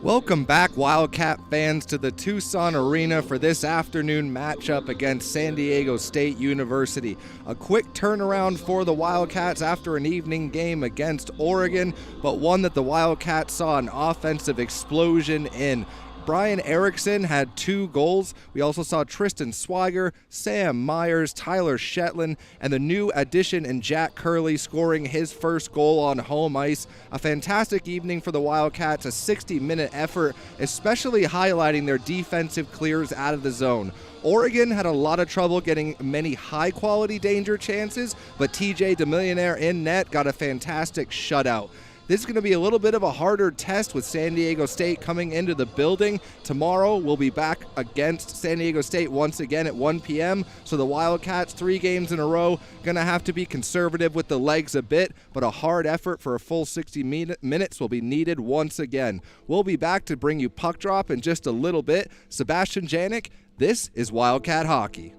Welcome back, Wildcat fans, to the Tucson Arena for this afternoon matchup against San Diego State University. A quick turnaround for the Wildcats after an evening game against Oregon, but one that the Wildcats saw an offensive explosion in. Brian Erickson had 2 goals. We also saw Tristan Swiger, Sam Myers, Tyler Shetland, and the new addition in Jack Curley scoring his first goal on home ice. A fantastic evening for the Wildcats, a 60-minute effort, especially highlighting their defensive clears out of the zone. Oregon had a lot of trouble getting many high-quality danger chances, but TJ DeMillionaire in net got a fantastic shutout. This is going to be a little bit of a harder test with San Diego State coming into the building. Tomorrow we'll be back against San Diego State once again at 1 p.m. So the Wildcats, 3 games in a row, going to have to be conservative with the legs a bit, but a hard effort for a full 60 minutes will be needed once again. We'll be back to bring you Puck Drop in just a little bit. Sebastian Janik, this is Wildcat Hockey.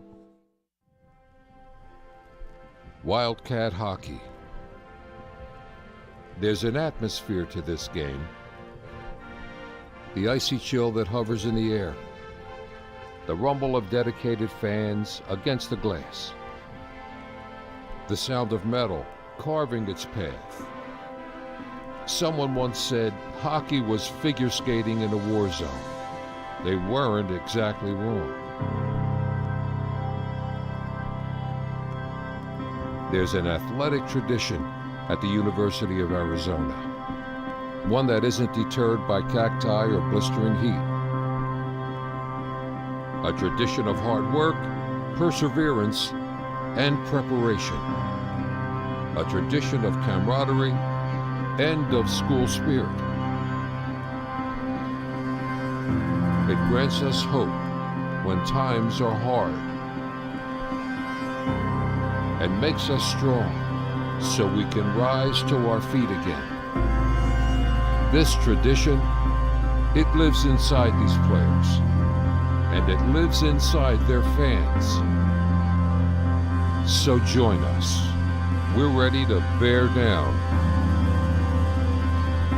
Wildcat Hockey. There's an atmosphere to this game. The icy chill that hovers in the air. The rumble of dedicated fans against the glass. The sound of metal carving its path. Someone once said hockey was figure skating in a war zone. They weren't exactly wrong. There's an athletic tradition at the University of Arizona. One that isn't deterred by cacti or blistering heat. A tradition of hard work, perseverance, and preparation. A tradition of camaraderie and of school spirit. It grants us hope when times are hard and makes us strong, so we can rise to our feet again. This tradition, it lives inside these players, and it lives inside their fans. So join us. We're ready to bear down.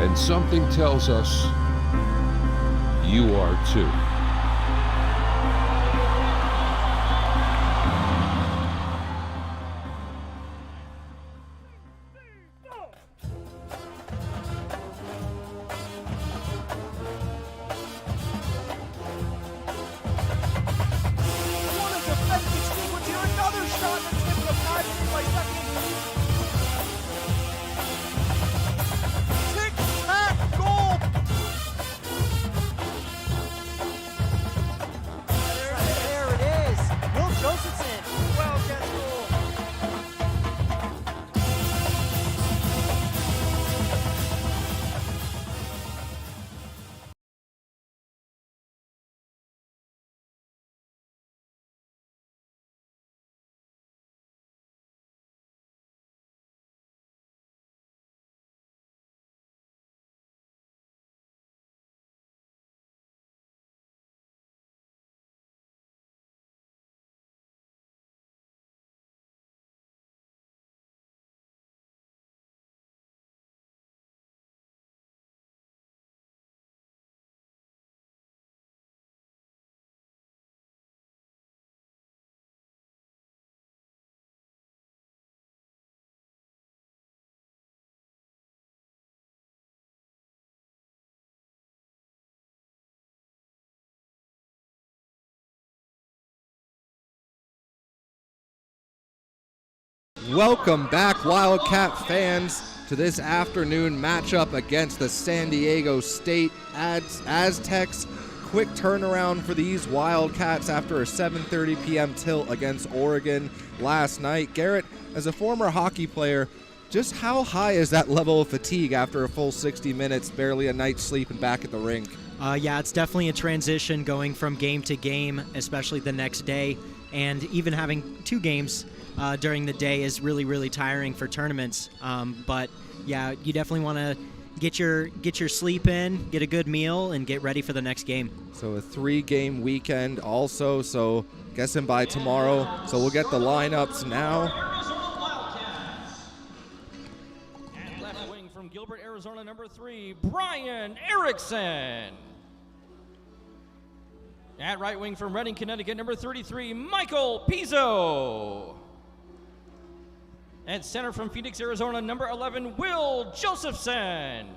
And something tells us you are too. Welcome back, Wildcat fans, to this afternoon matchup against the San Diego State Aztecs. Quick turnaround for these Wildcats after a 7:30 p.m. tilt against Oregon last night. Garrett, as a former hockey player, just how high is that level of fatigue after a full 60 minutes, barely a night's sleep, and back at the rink? Yeah, it's definitely a transition going from game to game, especially the next day, and even having 2 games during the day is really, really tiring for tournaments. But yeah, you definitely want to get your sleep in, get a good meal, and get ready for the next game. So a 3-game weekend also, so guessing by tomorrow. So we'll get the lineups now. Left wing from Gilbert, Arizona. Arizona, number 3, Brian Erickson. At right wing from Reading, Connecticut, number 33, Michael Pizzo. At center from Phoenix, Arizona, number 11, Will Josephson.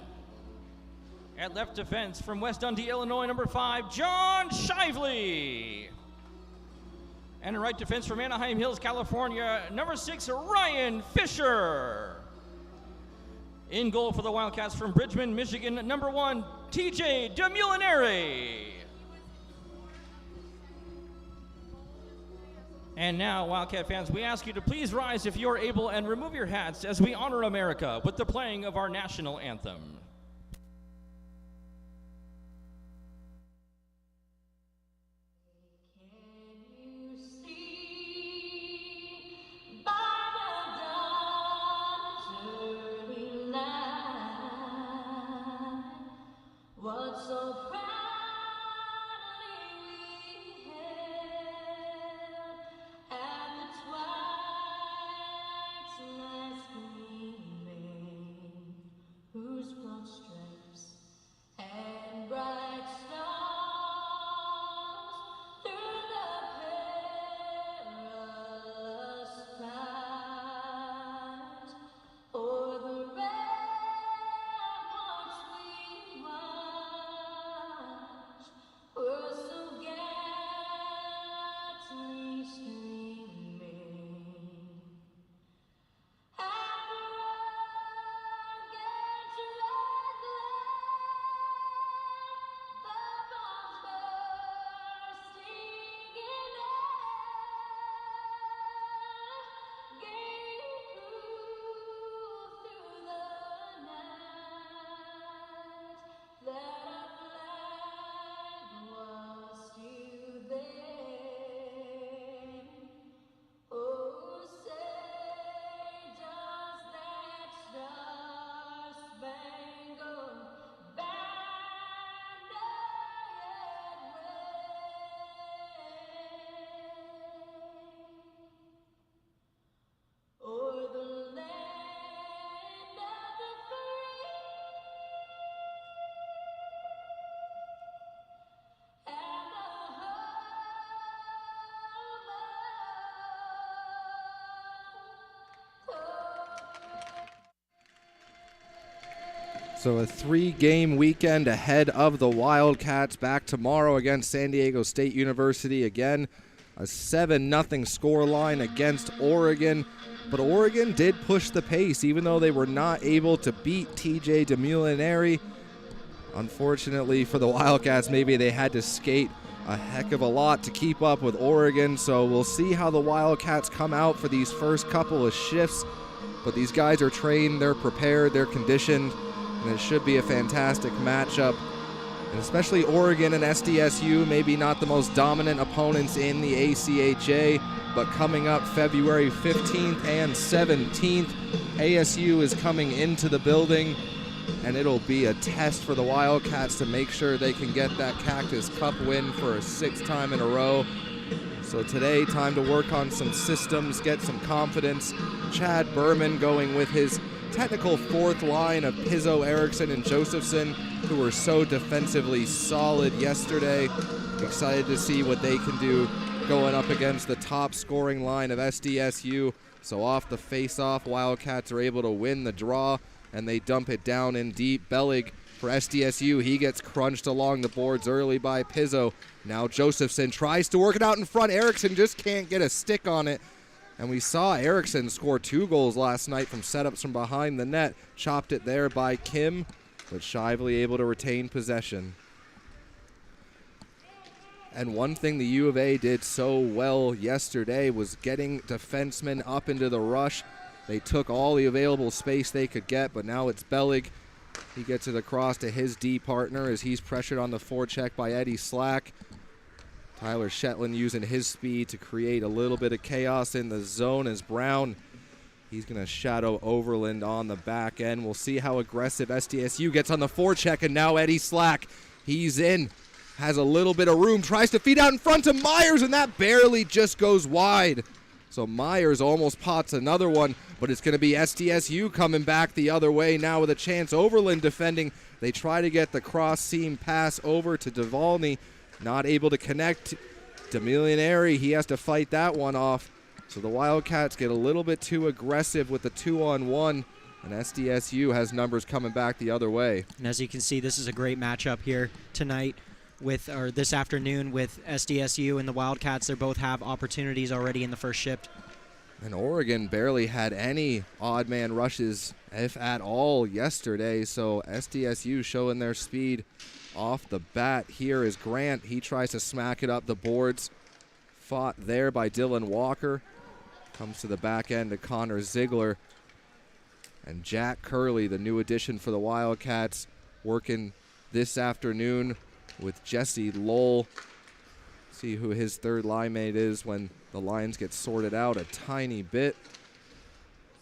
At left defense from West Dundee, Illinois, number 5, John Shively. And in right defense from Anaheim Hills, California, number 6, Ryan Fisher. In goal for the Wildcats from Bridgman, Michigan, number 1, TJ DeMulineri. And now, Wildcat fans, we ask you to please rise if you are able and remove your hats as we honor America with the playing of our national anthem. So a 3-game weekend ahead of the Wildcats, back tomorrow against San Diego State University. Again, a 7-0 scoreline against Oregon. But Oregon did push the pace, even though they were not able to beat TJ DeMulineri. Unfortunately for the Wildcats, maybe they had to skate a heck of a lot to keep up with Oregon. So we'll see how the Wildcats come out for these first couple of shifts. But these guys are trained, they're prepared, they're conditioned, and it should be a fantastic matchup. And especially Oregon and SDSU, maybe not the most dominant opponents in the ACHA, but coming up February 15th and 17th, ASU is coming into the building, and it'll be a test for the Wildcats to make sure they can get that Cactus Cup win for a 6th time in a row. So today, time to work on some systems, get some confidence. Chad Berman going with his technical 4th line of Pizzo, Erickson, and Josephson, who were so defensively solid yesterday. Excited to see what they can do going up against the top scoring line of SDSU. So off the face-off, Wildcats are able to win the draw, and they dump it down in deep. Bellig for SDSU, he gets crunched along the boards early by Pizzo. Now Josephson tries to work it out in front. Erickson just can't get a stick on it. And we saw Erickson score 2 goals last night from setups from behind the net. Chopped it there by Kim, but Shively able to retain possession. And one thing the U of A did so well yesterday was getting defensemen up into the rush. They took all the available space they could get, but now it's Bellig. He gets it across to his D partner as he's pressured on the forecheck by Eddie Slack. Tyler Shetland using his speed to create a little bit of chaos in the zone as Brown, he's going to shadow Overland on the back end. We'll see how aggressive SDSU gets on the forecheck, and now Eddie Slack, he's in, has a little bit of room, tries to feed out in front to Myers, and that barely just goes wide. So Myers almost pots another one, but it's going to be SDSU coming back the other way now with a chance. Overland defending. They try to get the cross seam pass over to Duvallny. Not able to connect. Demilianeri, he has to fight that one off. So the Wildcats get a little bit too aggressive with the 2-on-1, and SDSU has numbers coming back the other way. And as you can see, this is a great matchup here tonight or this afternoon with SDSU and the Wildcats. They both have opportunities already in the first shift. And Oregon barely had any odd man rushes, if at all, yesterday. So SDSU showing their speed off the bat. Here is Grant. He tries to smack it up the boards. Fought there by Dylan Walker. Comes to the back end to Connor Ziegler. And Jack Curley, the new addition for the Wildcats, working this afternoon with Jesse Lowell. See who his third line mate is when the lines get sorted out a tiny bit.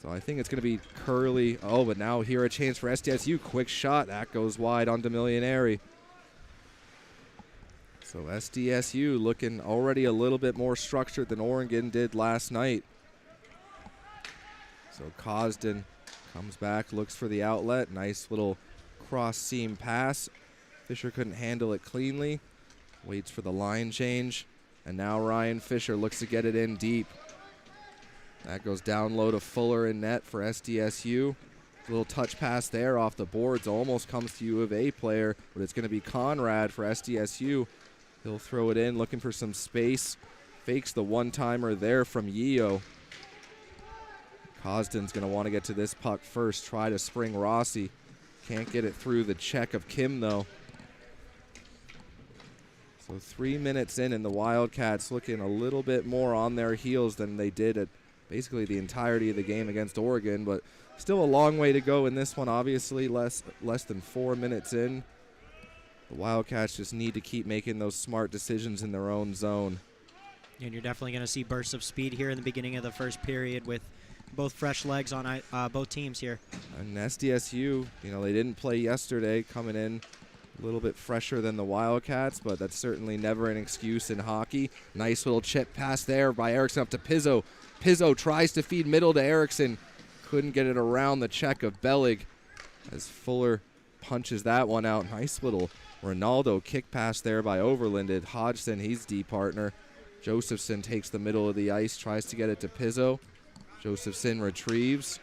So I think it's going to be Curley. Oh, but now here a chance for SDSU. Quick shot. That goes wide on Demilianeri. So SDSU looking already a little bit more structured than Oregon did last night. So Cosden comes back, looks for the outlet. Nice little cross seam pass. Fisher couldn't handle it cleanly. Waits for the line change. And now Ryan Fisher looks to get it in deep. That goes down low to Fuller in net for SDSU. Little touch pass there off the boards. Almost comes to U of A player, but it's going to be Conrad for SDSU. He'll throw it in, looking for some space. Fakes the one-timer there from Yeo. Cosden's going to want to get to this puck first. Try to spring Rossi. Can't get it through the check of Kim, though. So 3 minutes in, and the Wildcats looking a little bit more on their heels than they did at basically the entirety of the game against Oregon, but still a long way to go in this one, obviously less than 4 minutes in. The Wildcats just need to keep making those smart decisions in their own zone. And you're definitely going to see bursts of speed here in the beginning of the first period with both fresh legs on both teams here. And SDSU, they didn't play yesterday, coming in a little bit fresher than the Wildcats, but that's certainly never an excuse in hockey. Nice little chip pass there by Erickson up to Pizzo. Pizzo tries to feed middle to Erickson. Couldn't get it around the check of Bellig as Fuller punches that one out. Nice little Ronaldo kick pass there by Overland. Hodgson, he's D partner. Josephson takes the middle of the ice, tries to get it to Pizzo. Josephson retrieves.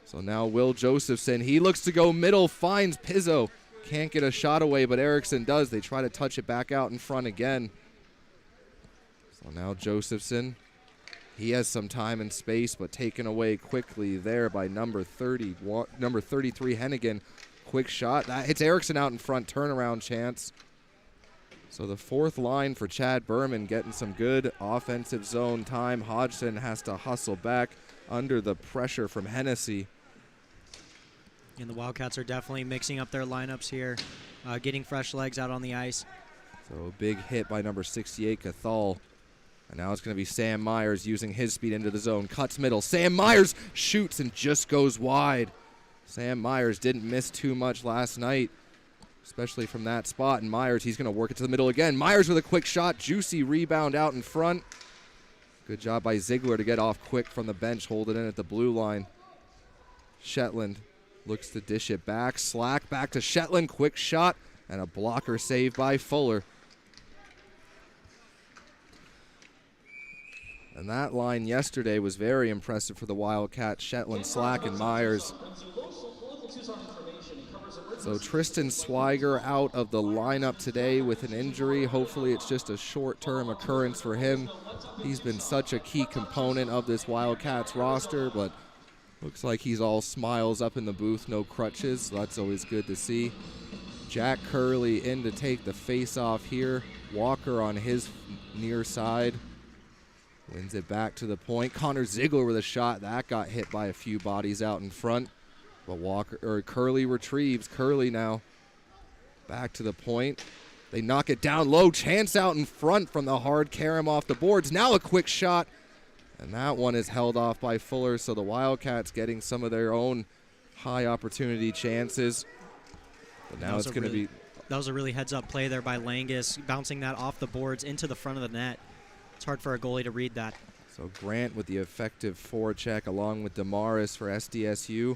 So now Will Josephson, he looks to go middle, finds Pizzo. Can't get a shot away, but Erickson does. They try to touch it back out in front again. So now Josephson, he has some time and space, but taken away quickly there by number 33 Hennigan. Quick shot. That hits Erickson out in front. Turnaround chance. So the fourth line for Chad Berman getting some good offensive zone time. Hodgson has to hustle back under the pressure from Hennessy. And the Wildcats are definitely mixing up their lineups here, getting fresh legs out on the ice. So big hit by number 68, Cathal. And now it's going to be Sam Myers using his speed into the zone. Cuts middle. Sam Myers shoots and just goes wide. Sam Myers didn't miss too much last night, especially from that spot. And Myers, he's going to work it to the middle again. Myers with a quick shot. Juicy rebound out in front. Good job by Ziegler to get off quick from the bench, hold it in at the blue line. Shetland looks to dish it back. Slack back to Shetland. Quick shot and a blocker save by Fuller. And that line yesterday was very impressive for the Wildcats. Shetland, Slack, and Myers. So Tristan Swiger out of the lineup today with an injury. Hopefully it's just a short-term occurrence for him. He's been such a key component of this Wildcats roster, but looks like he's all smiles up in the booth, no crutches. So that's always good to see. Jack Curley in to take the face-off here. Walker on his near side. Wins it back to the point. Connor Ziegler with a shot. That got hit by a few bodies out in front. But Curley retrieves. Curley now back to the point. They knock it down low. Chance out in front from the hard Karam off the boards. Now a quick shot. And that one is held off by Fuller. So the Wildcats getting some of their own high opportunity chances. But now it's going to be... That was a really heads-up play there by Langus, bouncing that off the boards into the front of the net. It's hard for a goalie to read that. So Grant with the effective forecheck along with Damaris for SDSU.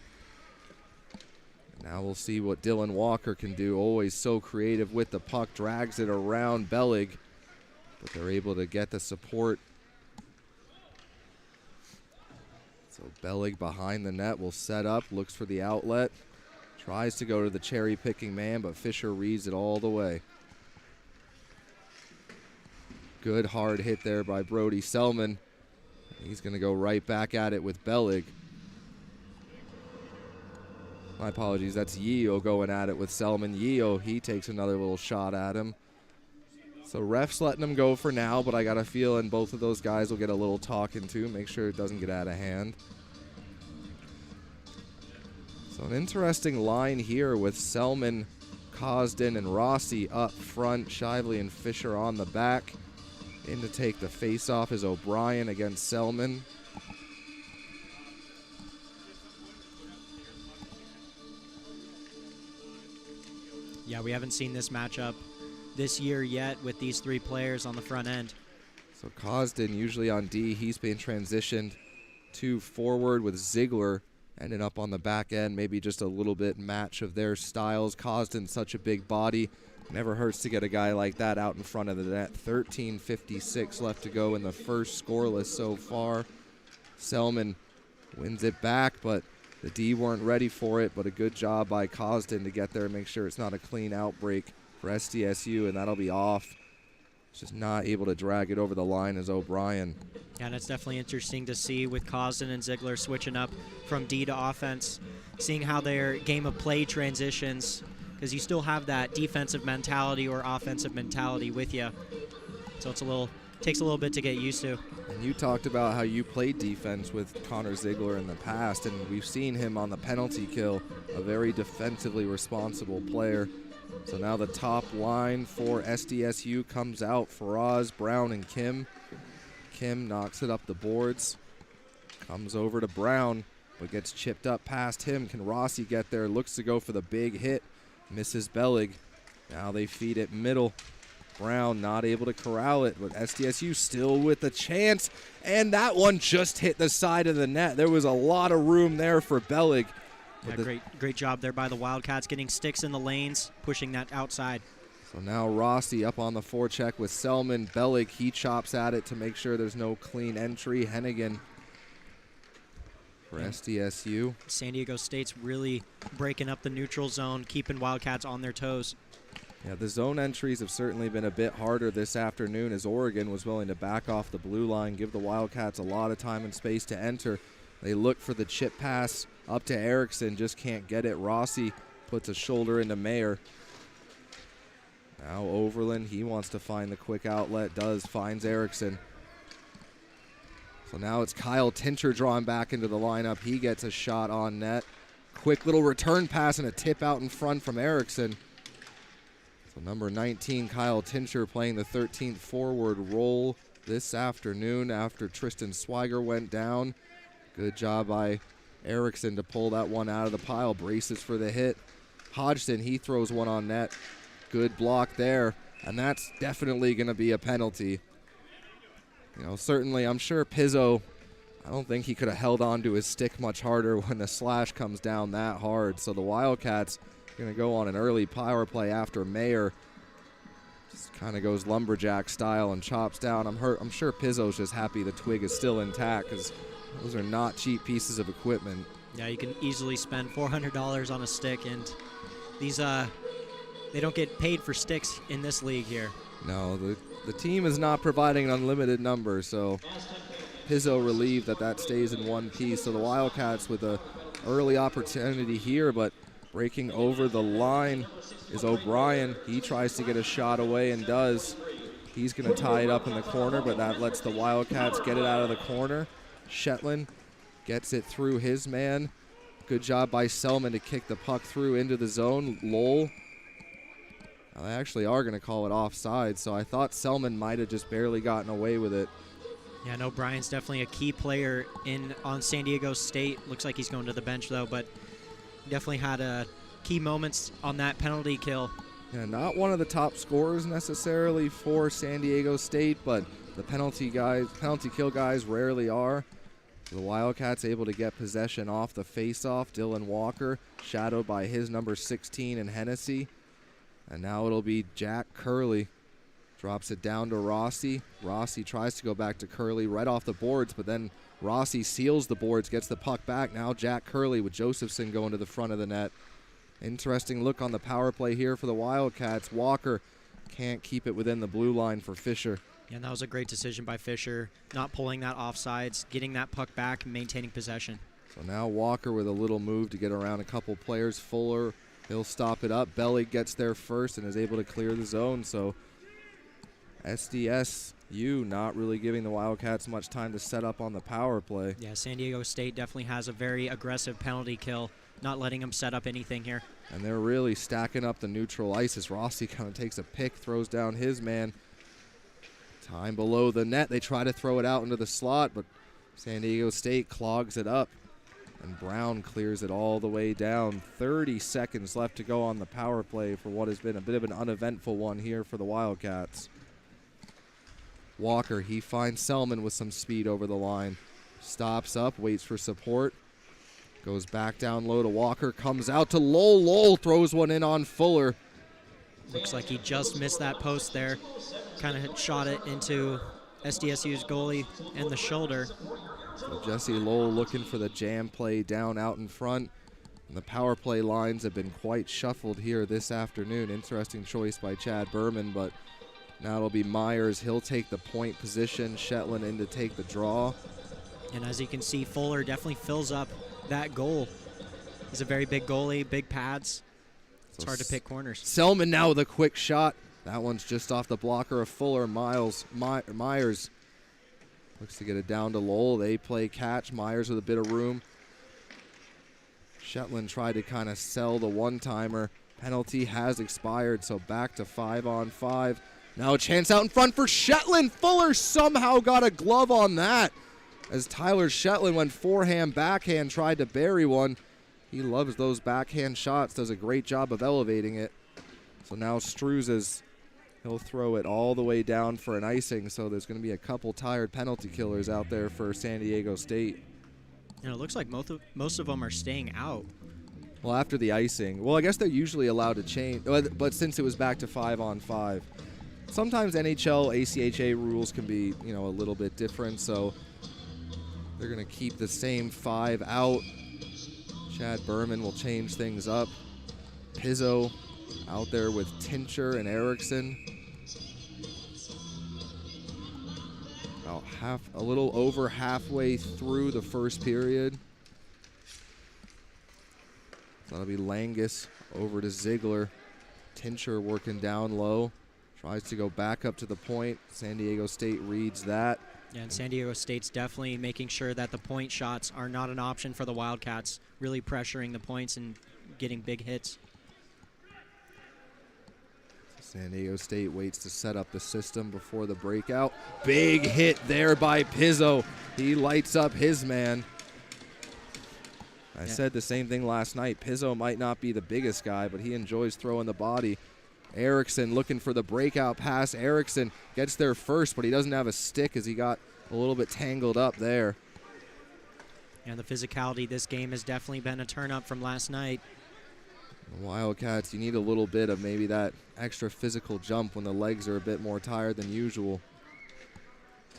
Now we'll see what Dylan Walker can do. Always so creative with the puck. Drags it around Bellig, but they're able to get the support. So Bellig behind the net will set up, looks for the outlet. Tries to go to the cherry-picking man, but Fisher reads it all the way. Good hard hit there by Brody Selman. He's going to go right back at it with Bellig. My apologies, that's Yeo going at it with Selman. Yeo, he takes another little shot at him. So ref's letting him go for now, but I got a feeling both of those guys will get a little talking to, make sure it doesn't get out of hand. So an interesting line here with Selman, Cosden, and Rossi up front. Shively and Fisher on the back. In to take the face-off is O'Brien against Selman. Yeah, we haven't seen this matchup this year yet with these three players on the front end. So Cosden usually on D. He's been transitioned to forward with Ziegler ending up on the back end. Maybe just a little bit match of their styles. Cosden, such a big body. Never hurts to get a guy like that out in front of the net. 13:56 left to go in the first, scoreless so far. Selman wins it back, but the D weren't ready for it, but a good job by Cosden to get there and make sure it's not a clean outbreak for SDSU, and that'll be off. Just not able to drag it over the line as O'Brien. Yeah, and it's definitely interesting to see with Cosden and Ziegler switching up from D to offense, seeing how their game of play transitions, because you still have that defensive mentality or offensive mentality with you. So it's takes a little bit to get used to. And you talked about how you played defense with Connor Ziegler in the past, and we've seen him on the penalty kill, a very defensively responsible player. So now the top line for SDSU comes out. Faraz, Brown, and Kim. Kim knocks it up the boards. Comes over to Brown, but gets chipped up past him. Can Rossi get there? Looks to go for the big hit. Misses Bellig. Now they feed it middle. Brown not able to corral it, but SDSU still with a chance. And that one just hit the side of the net. There was a lot of room there for Bellig. Yeah, great job there by the Wildcats, getting sticks in the lanes, pushing that outside. So now Rossi up on the forecheck with Selman. Bellig, he chops at it to make sure there's no clean entry. Hennigan for SDSU. San Diego State's really breaking up the neutral zone, keeping Wildcats on their toes. Yeah, the zone entries have certainly been a bit harder this afternoon as Oregon was willing to back off the blue line, give the Wildcats a lot of time and space to enter. They look for the chip pass up to Erickson, just can't get it. Rossi puts a shoulder into Mayer. Now Overland, he wants to find the quick outlet, finds Erickson. So now it's Kyle Tincher drawn back into the lineup. He gets a shot on net. Quick little return pass and a tip out in front from Erickson. So number 19, Kyle Tincher, playing the 13th forward role this afternoon after Tristan Swiger went down. Good job by Erickson to pull that one out of the pile. Braces for the hit. Hodgson, he throws one on net. Good block there, and that's definitely going to be a penalty. You know, certainly, I'm sure Pizzo, I don't think he could have held on to his stick much harder when the slash comes down that hard. So the Wildcats going to go on an early power play after Mayer. Just kind of goes lumberjack style and chops down. I'm sure Pizzo's just happy the twig is still intact because those are not cheap pieces of equipment. Yeah, you can easily spend $400 on a stick, and these they don't get paid for sticks in this league here. No, the team is not providing an unlimited number, so Pizzo relieved that stays in one piece. So the Wildcats with an early opportunity here, but breaking over the line is O'Brien. He tries to get a shot away and does. He's going to tie it up in the corner, but that lets the Wildcats get it out of the corner. Shetland gets it through his man. Good job by Selman to kick the puck through into the zone. Lowell. Now they actually are going to call it offside, so I thought Selman might have just barely gotten away with it. Yeah, no, Brian's definitely a key player on San Diego State. Looks like he's going to the bench, though, but definitely had key moments on that penalty kill. Yeah, not one of the top scorers necessarily for San Diego State, but the penalty kill guys rarely are. The Wildcats able to get possession off the faceoff. Dylan Walker shadowed by his number 16 and Hennessy. And now it'll be Jack Curley. Drops it down to Rossi. Rossi tries to go back to Curley right off the boards, but then Rossi seals the boards, gets the puck back. Now Jack Curley with Josephson going to the front of the net. Interesting look on the power play here for the Wildcats. Walker can't keep it within the blue line for Fisher. Yeah, and that was a great decision by Fisher, not pulling that offsides, getting that puck back, and maintaining possession. So now Walker with a little move to get around a couple players. Fuller, he'll stop it up. Belly gets there first and is able to clear the zone. So SDSU not really giving the Wildcats much time to set up on the power play. Yeah, San Diego State definitely has a very aggressive penalty kill, not letting them set up anything here. And they're really stacking up the neutral ice as Rossi kind of takes a pick, throws down his man. Time below the net. They try to throw it out into the slot, but San Diego State clogs it up. And Brown clears it all the way down. 30 seconds left to go on the power play for what has been a bit of an uneventful one here for the Wildcats. Walker, he finds Selman with some speed over the line. Stops up, waits for support. Goes back down low to Walker, comes out to Lowell. Lowell throws one in on Fuller. Looks like he just missed that post there. Kind of shot it into SDSU's goalie in the shoulder. So Jesse Lowell looking for the jam play down out in front. And the power play lines have been quite shuffled here this afternoon. Interesting choice by Chad Berman, but now it'll be Myers. He'll take the point position. Shetland in to take the draw. And as you can see, Fuller definitely fills up that goal. He's a very big goalie, big pads. It's hard to pick corners. Selman now with a quick shot. That one's just off the blocker of Fuller. Myers looks to get it down to Lowell. They play catch. Myers with a bit of room. Shetland tried to kind of sell the one-timer. Penalty has expired, so back to 5-on-5. Now a chance out in front for Shetland. Fuller somehow got a glove on that as Tyler Shetland went forehand, backhand, tried to bury one. He loves those backhand shots, does a great job of elevating it. So now Struzes, he'll throw it all the way down for an icing, so there's going to be a couple tired penalty killers out there for San Diego State. And it looks like most of them are staying out. Well, after the icing. Well, I guess they're usually allowed to change, but since it was back to 5-on-5. Sometimes NHL, ACHA rules can be, a little bit different, so they're going to keep the same 5 out. Chad Berman will change things up. Pizzo out there with Tincher and Erickson. About a little over halfway through the first period. So that'll be Langus over to Ziegler. Tincher working down low. Tries to go back up to the point. San Diego State reads that. Yeah, and San Diego State's definitely making sure that the point shots are not an option for the Wildcats, really pressuring the points and getting big hits. San Diego State waits to set up the system before the breakout. Big hit there by Pizzo. He lights up his man. I said the same thing last night. Pizzo might not be the biggest guy, but he enjoys throwing the body. Erickson looking for the breakout pass. Erickson gets there first, but he doesn't have a stick as he got a little bit tangled up there. And the physicality this game has definitely been a turn up from last night. The Wildcats, you need a little bit of maybe that extra physical jump when the legs are a bit more tired than usual.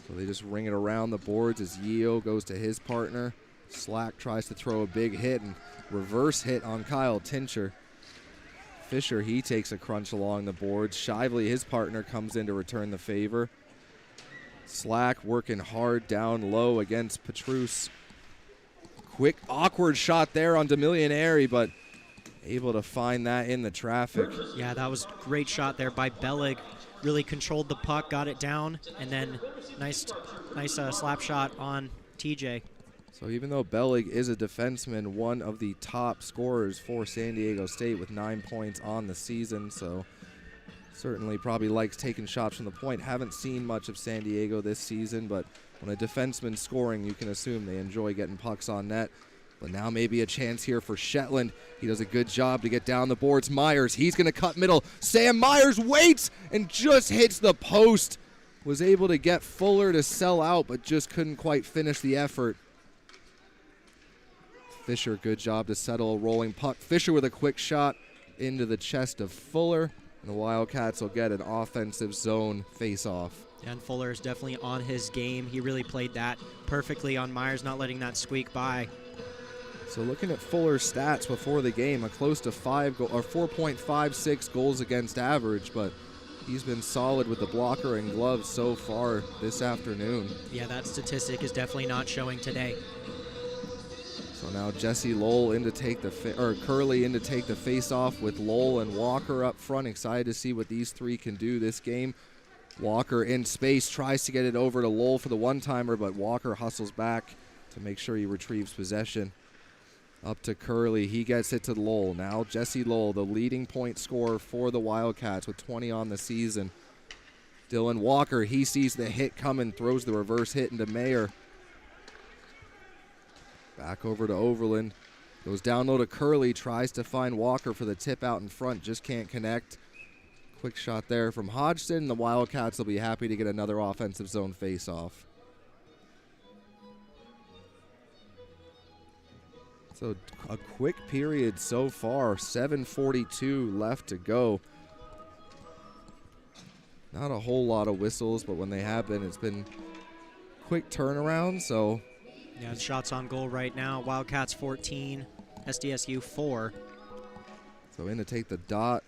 So they just ring it around the boards as Yeo goes to his partner. Slack tries to throw a big hit and reverse hit on Kyle Tincher. Fisher, he takes a crunch along the boards. Shively, his partner, comes in to return the favor. Slack working hard down low against Petrus. Quick, awkward shot there on Demilianeri, but able to find that in the traffic. Yeah, that was a great shot there by Bellig. Really controlled the puck, got it down, and then nice slap shot on TJ. So even though Bellig is a defenseman, one of the top scorers for San Diego State with 9 points on the season, so certainly probably likes taking shots from the point. Haven't seen much of San Diego this season, but when a defenseman's scoring, you can assume they enjoy getting pucks on net. But now maybe a chance here for Shetland. He does a good job to get down the boards. Myers, he's going to cut middle. Sam Myers waits and just hits the post. was able to get Fuller to sell out, but just couldn't quite finish the effort. Fisher, good job to settle a rolling puck. Fisher with a quick shot into the chest of Fuller, and the Wildcats will get an offensive zone face-off. And Fuller is definitely on his game. He really played that perfectly on Myers, not letting that squeak by. So looking at Fuller's stats before the game, a close to 4.56 goals against average, but he's been solid with the blocker and gloves so far this afternoon. Yeah, that statistic is definitely not showing today. So now Jesse Lowell in to take Curley in to take the face-off with Lowell and Walker up front. Excited to see what these three can do this game. Walker in space, tries to get it over to Lowell for the one-timer, but Walker hustles back to make sure he retrieves possession. Up to Curley, he gets it to Lowell. Now Jesse Lowell, the leading point scorer for the Wildcats with 20 on the season. Dylan Walker, he sees the hit coming, throws the reverse hit into Mayer. Back over to Overland. Goes down low to Curley, tries to find Walker for the tip out in front, just can't connect. Quick shot there from Hodgson. The Wildcats will be happy to get another offensive zone face-off. So a quick period so far, 7:42 left to go. Not a whole lot of whistles, but when they have been, it's been quick turnaround, so. Yeah, shots on goal right now. Wildcats 14, SDSU 4. So in to take the dot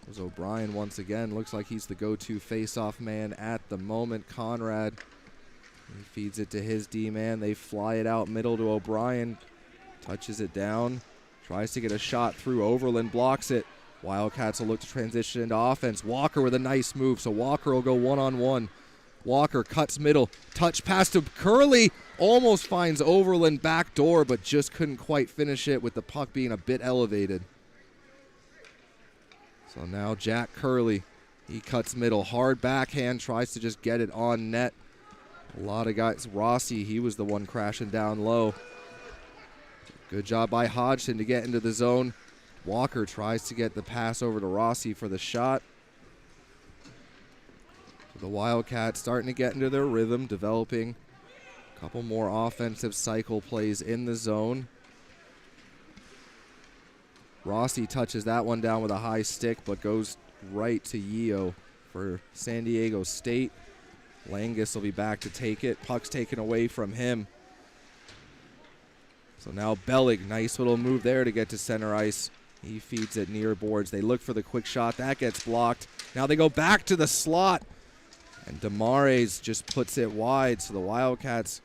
was O'Brien once again. Looks like he's the go-to face-off man at the moment. Conrad, he feeds it to his D-man. They fly it out middle to O'Brien. Touches it down. Tries to get a shot through. Overland blocks it. Wildcats will look to transition into offense. Walker with a nice move, so Walker will go one-on-one. Walker cuts middle. Touch pass to Curley. Almost finds Overland back door, but just couldn't quite finish it with the puck being a bit elevated. So now Jack Curley, he cuts middle. Hard backhand, tries to just get it on net. A lot of guys. Rossi, he was the one crashing down low. Good job by Hodgson to get into the zone. Walker tries to get the pass over to Rossi for the shot. So the Wildcats starting to get into their rhythm, developing a couple more offensive cycle plays in the zone. Rossi touches that one down with a high stick, but goes right to Yeo for San Diego State. Langus will be back to take it. Puck's taken away from him. So now Bellig, nice little move there to get to center ice. He feeds it near boards. They look for the quick shot. That gets blocked. Now they go back to the slot. And Demares just puts it wide. So the Wildcats,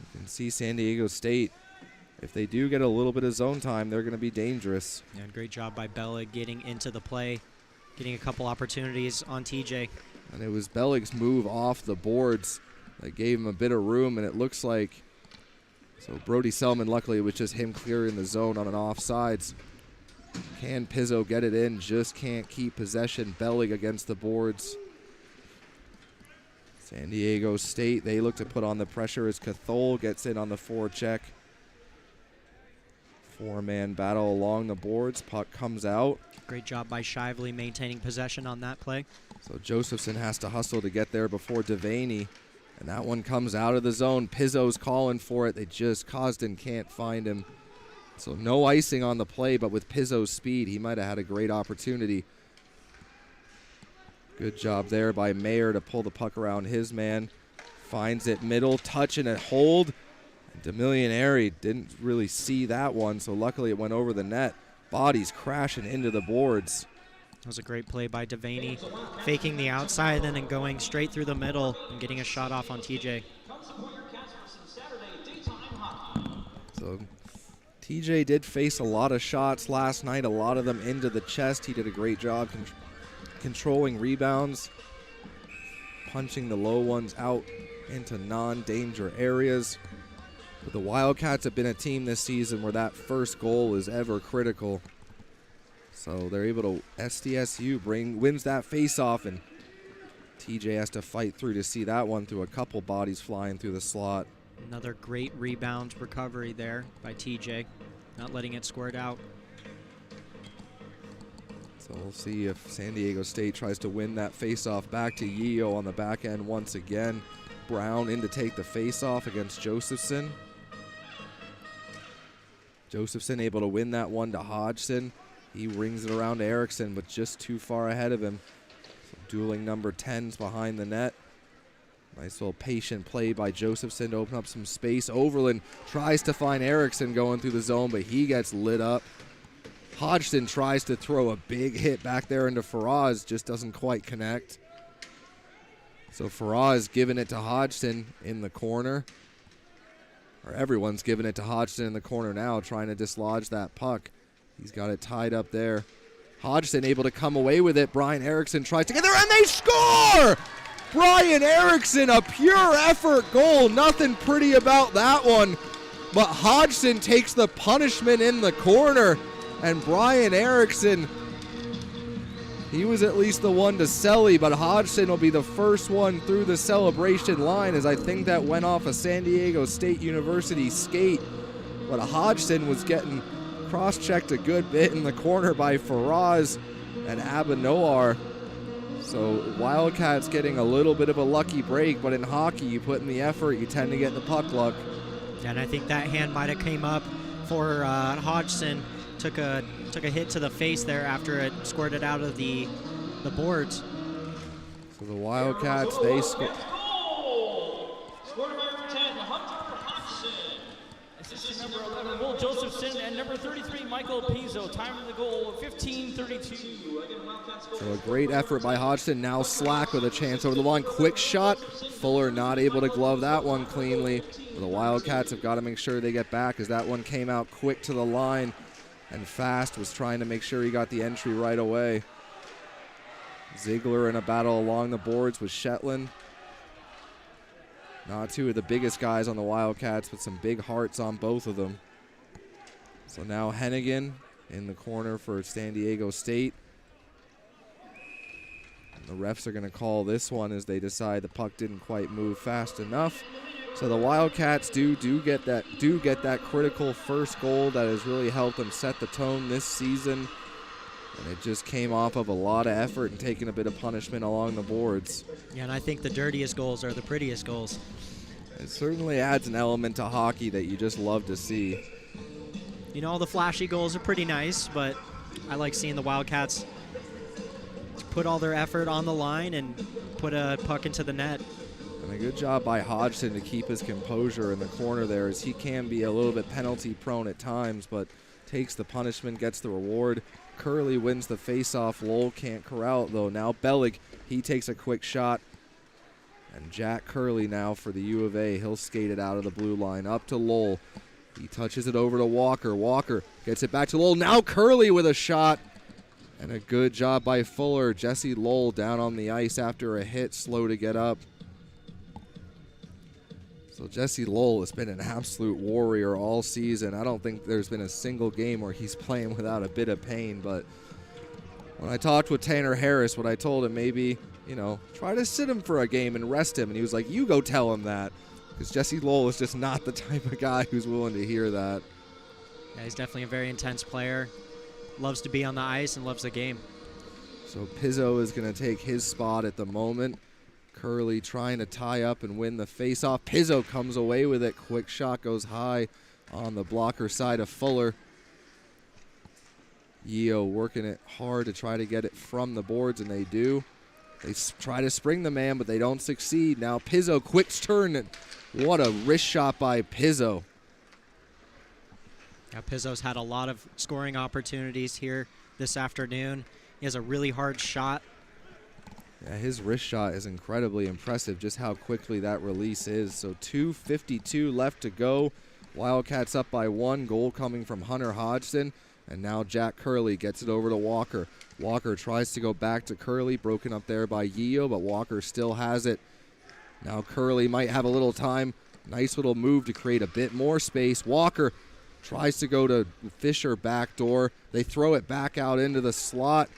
you can see San Diego State, if they do get a little bit of zone time, they're going to be dangerous. Yeah, great job by Bellig getting into the play, getting a couple opportunities on TJ. And it was Bellig's move off the boards that gave him a bit of room, and it looks like, so Brody Selman, luckily it was just him clearing the zone on an offsides. Can Pizzo get it in? Just can't keep possession. Bellig against the boards. San Diego State, they look to put on the pressure as Cathol gets in on the forecheck. Four-man battle along the boards. Puck comes out. Great job by Shively maintaining possession on that play. So Josephson has to hustle to get there before Devaney. And that one comes out of the zone. Pizzo's calling for it. They just, Cosden can't find him. So no icing on the play, but with Pizzo's speed, he might have had a great opportunity. Good job there by Mayer to pull the puck around his man. Finds it middle, touch and a hold. Demilianeri didn't really see that one, so luckily it went over the net. Bodies crashing into the boards. That was a great play by Devaney, faking the outside and then going straight through the middle and getting a shot off on TJ. So TJ did face a lot of shots last night, a lot of them into the chest. He did a great job controlling rebounds, punching the low ones out into non-danger areas. But the Wildcats have been a team this season where that first goal is ever critical. So they're able to, SDSU wins that face-off, and TJ has to fight through to see that one through a couple bodies flying through the slot. Another great rebound recovery there by TJ, not letting it squirt out. So we'll see if San Diego State tries to win that faceoff back to Yeo on the back end once again. Brown in to take the faceoff against Josephson. Josephson able to win that one to Hodgson. He rings it around to Erickson, but just too far ahead of him. So dueling number 10s behind the net. Nice little patient play by Josephson to open up some space. Overland tries to find Erickson going through the zone, but he gets lit up. Hodgson tries to throw a big hit back there into Faraz, just doesn't quite connect. So Faraz giving it to Hodgson in the corner. Or everyone's giving it to Hodgson in the corner now, trying to dislodge that puck. He's got it tied up there. Hodgson able to come away with it. Brian Erickson tries to get there, and they score! Brian Erickson, a pure effort goal. Nothing pretty about that one. But Hodgson takes the punishment in the corner. And Brian Erickson, he was at least the one to celly, but Hodgson will be the first one through the celebration line, as I think that went off a San Diego State University skate. But Hodgson was getting cross-checked a good bit in the corner by Faraz and Abanoar. So Wildcats getting a little bit of a lucky break, but in hockey, you put in the effort, you tend to get the puck luck. And I think that hand might have came up for Hodgson. Took a hit to the face there after it squirted out of the boards. So the Wildcats, they score. Scored by number 10, Hunter Hodgson. Assistant number 11, Will Josephson, and number 33, Michael Pizzo. Time of the goal, 15:32. So a great effort by Hodgson. Now Slack with a chance over the line. Quick shot. Fuller not able to glove that one cleanly. The Wildcats have got to make sure they get back, as that one came out quick to the line. And Fast was trying to make sure he got the entry right away. Ziegler in a battle along the boards with Shetland. Not two of the biggest guys on the Wildcats, but some big hearts on both of them. So now Hennigan in the corner for San Diego State. And the refs are going to call this one as they decide the puck didn't quite move fast enough. So the Wildcats do get that critical first goal that has really helped them set the tone this season. And it just came off of a lot of effort and taking a bit of punishment along the boards. Yeah, and I think the dirtiest goals are the prettiest goals. It certainly adds an element to hockey that you just love to see. You know, all the flashy goals are pretty nice, but I like seeing the Wildcats put all their effort on the line and put a puck into the net. And a good job by Hodgson to keep his composure in the corner there, as he can be a little bit penalty prone at times, but takes the punishment, gets the reward. Curley wins the faceoff. Lowell can't corral it though. Now Bellig, he takes a quick shot. And Jack Curley now for the U of A. He'll skate it out of the blue line up to Lowell. He touches it over to Walker. Walker gets it back to Lowell. Now Curley with a shot. And a good job by Fuller. Jesse Lowell down on the ice after a hit, slow to get up. So Jesse Lowell has been an absolute warrior all season. I don't think there's been a single game where he's playing without a bit of pain. But when I talked with Tanner Harris, what I told him, maybe, try to sit him for a game and rest him. And he was like, you go tell him that. Because Jesse Lowell is just not the type of guy who's willing to hear that. Yeah, he's definitely a very intense player. Loves to be on the ice and loves the game. So Pizzo is going to take his spot at the moment. Curley trying to tie up and win the faceoff. Pizzo comes away with it. Quick shot goes high on the blocker side of Fuller. Yeo working it hard to try to get it from the boards, and they do. They try to spring the man, but they don't succeed. Now Pizzo, quick turn. And what a wrist shot by Pizzo. Yeah, Pizzo's had a lot of scoring opportunities here this afternoon. He has a really hard shot. Yeah, his wrist shot is incredibly impressive, just how quickly that release is. So 2:52 left to go. Wildcats up by one. Goal coming from Hunter Hodgson. And now Jack Curley gets it over to Walker. Walker tries to go back to Curley, broken up there by Yeo, but Walker still has it. Now Curley might have a little time. Nice little move to create a bit more space. Walker tries to go to Fisher backdoor. They throw it back out into the slot.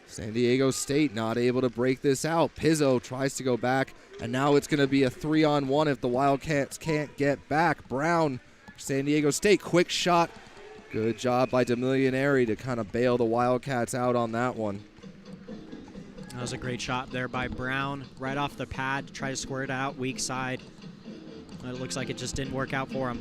San Diego State not able to break this out. Pizzo tries to go back, and now it's going to be a 3-on-1 if the Wildcats can't get back. Brown, San Diego State, quick shot Good job by DeMillionary to kind of bail the Wildcats out on that one. That was a great shot there by Brown. Right off the pad, try to square it out, weak side. It looks like it just didn't work out for him.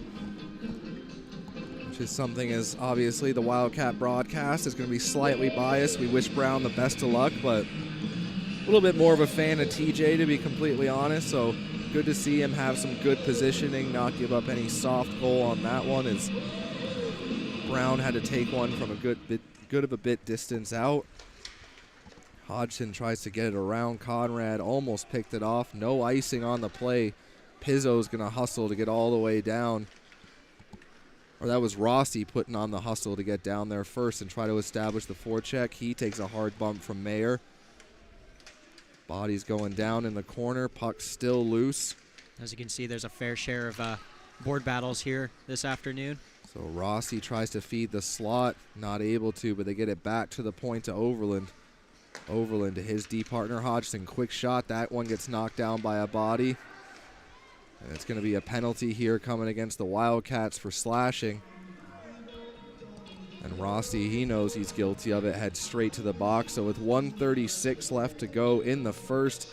Which is something, as obviously the Wildcat broadcast is going to be slightly biased. We wish Brown the best of luck, but a little bit more of a fan of TJ, to be completely honest. So good to see him have some good positioning, not give up any soft goal on that one, as Brown had to take one from a good of a bit distance out. Hodgson tries to get it around Conrad, almost picked it off. No icing on the play. Pizzo's going to hustle to get all the way down. Or that was Rossi putting on the hustle to get down there first and try to establish the forecheck. He takes a hard bump from Mayer. Body's going down in the corner. Puck's still loose. As you can see, there's a fair share of board battles here this afternoon. So Rossi tries to feed the slot. Not able to, but they get it back to the point to Overland. Overland to his D partner Hodgson. Quick shot. That one gets knocked down by a body. And it's going to be a penalty here coming against the Wildcats for slashing. And Rossi, he knows he's guilty of it, heads straight to the box. So with 1:36 left to go in the first,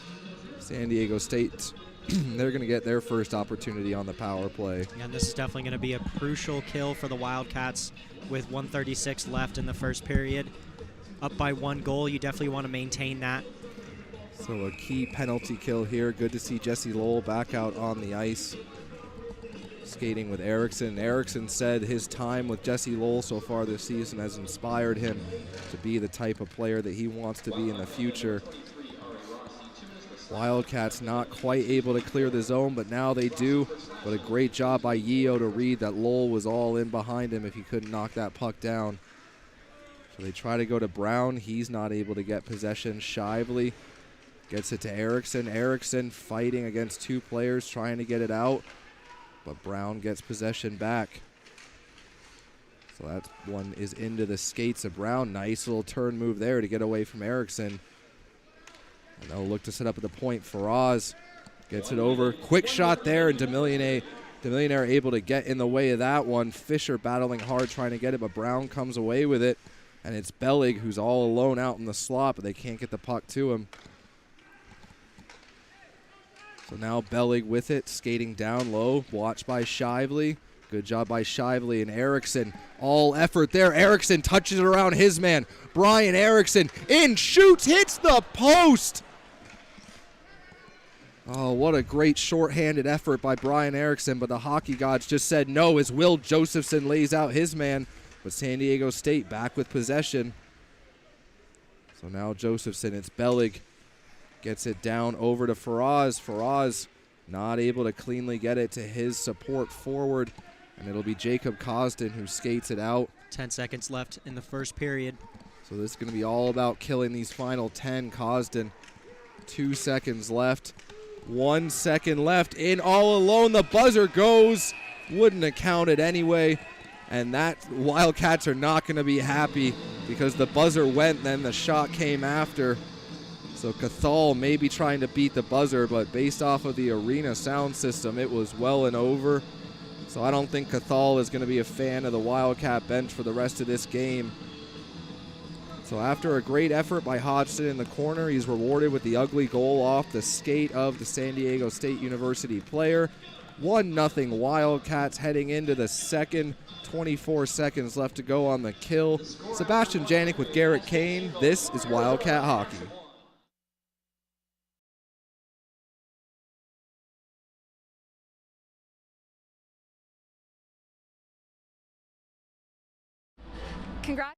San Diego State, they're going to get their first opportunity on the power play. Yeah, and this is definitely going to be a crucial kill for the Wildcats with 1:36 left in the first period. Up by 1 goal, you definitely want to maintain that. So a key penalty kill here. Good to see Jesse Lowell back out on the ice, skating with Erickson. Erickson said his time with Jesse Lowell so far this season has inspired him to be the type of player that he wants to be in the future. Wildcats not quite able to clear the zone, but now they do. But a great job by Yeo to read that Lowell was all in behind him if he couldn't knock that puck down. So they try to go to Brown. He's not able to get possession. Shively gets it to Erickson. Erickson fighting against 2 players, trying to get it out. But Brown gets possession back. So that one is into the skates of Brown. Nice little turn move there to get away from Erickson. And they'll look to set up at the point. Faraz gets it over. Quick shot there, and DeMillionaire able to get in the way of that one. Fisher battling hard trying to get it, but Brown comes away with it. And it's Bellig who's all alone out in the slot, but they can't get the puck to him. So now Bellig with it, skating down low, watched by Shively. Good job by Shively and Erickson. All effort there. Erickson touches it around his man. Brian Erickson in, shoots, hits the post. Oh, what a great shorthanded effort by Brian Erickson, but the hockey gods just said no as Will Josephson lays out his man. But San Diego State back with possession. So now Josephson, it's Bellig. Gets it down over to Faraz. Faraz not able to cleanly get it to his support forward. And it'll be Jacob Cosden who skates it out. 10 seconds left in the first period. So this is going to be all about killing these final 10. Cosden, 2 seconds left. 1 second left. In all alone, the buzzer goes. Wouldn't have counted anyway. And that Wildcats are not going to be happy because the buzzer went, then the shot came after. So Cathal may be trying to beat the buzzer, but based off of the arena sound system, it was well and over. So I don't think Cathal is going to be a fan of the Wildcat bench for the rest of this game. So after a great effort by Hodgson in the corner, he's rewarded with the ugly goal off the skate of the San Diego State University player. 1-0 Wildcats heading into the second. 24 seconds left to go on the kill. Sebastian Janik with Garrett Kane. This is Wildcat Hockey. Congrats.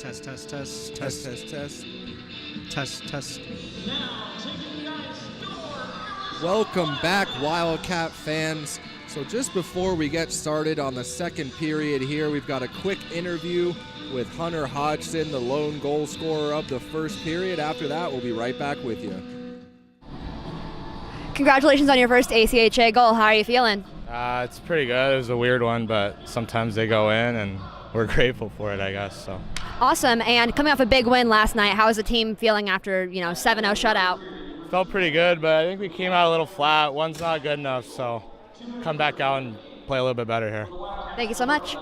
Test, test, test, Test, test, test, test. test, test. Welcome back, Wildcat fans. So just before we get started on the second period here, we've got a quick interview with Hunter Hodgson, the lone goal scorer of the first period. After that, we'll be right back with you. Congratulations on your first ACHA goal. How are you feeling? It's pretty good. It was a weird one, but sometimes they go in, and we're grateful for it, I guess. So. Awesome. And coming off a big win last night, how is the team feeling after 7-0 shutout? Felt pretty good, but I think we came out a little flat. One's not good enough, so come back out and play a little bit better here. Thank you so much.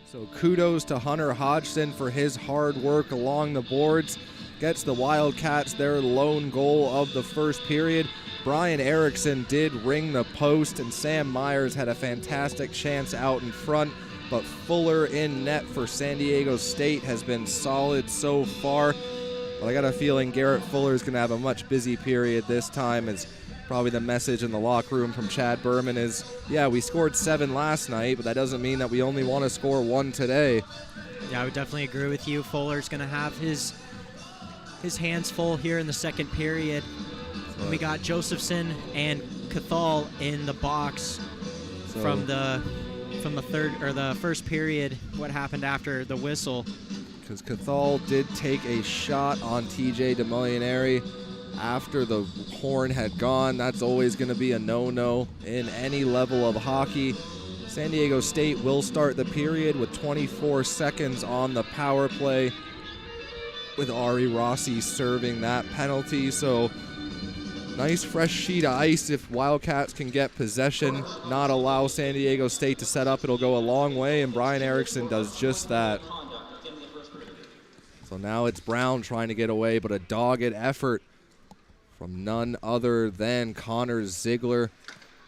So kudos to Hunter Hodgson for his hard work along the boards. Gets the Wildcats their lone goal of the first period. Brian Erickson did ring the post, and Sam Myers had a fantastic chance out in front, but Fuller in net for San Diego State has been solid so far. But I got a feeling Garrett Fuller is going to have a much busy period this time, as probably the message in the locker room from Chad Berman is, yeah, we scored 7 last night, but that doesn't mean that we only want to score 1 today. Yeah, I would definitely agree with you. Fuller's going to have his hands full here in the second period. And we got Josephson and Cathal in the box from the third or the first period. What happened after the whistle? Because Cathal did take a shot on TJ DeMillionary after the horn had gone. That's always going to be a no-no in any level of hockey. San Diego State will start the period with 24 seconds on the power play, with Ari Rossi serving that penalty. So nice fresh sheet of ice if Wildcats can get possession, not allow San Diego State to set up. It'll go a long way, and Brian Erickson does just that. So now it's Brown trying to get away, but a dogged effort from none other than Connor Ziegler,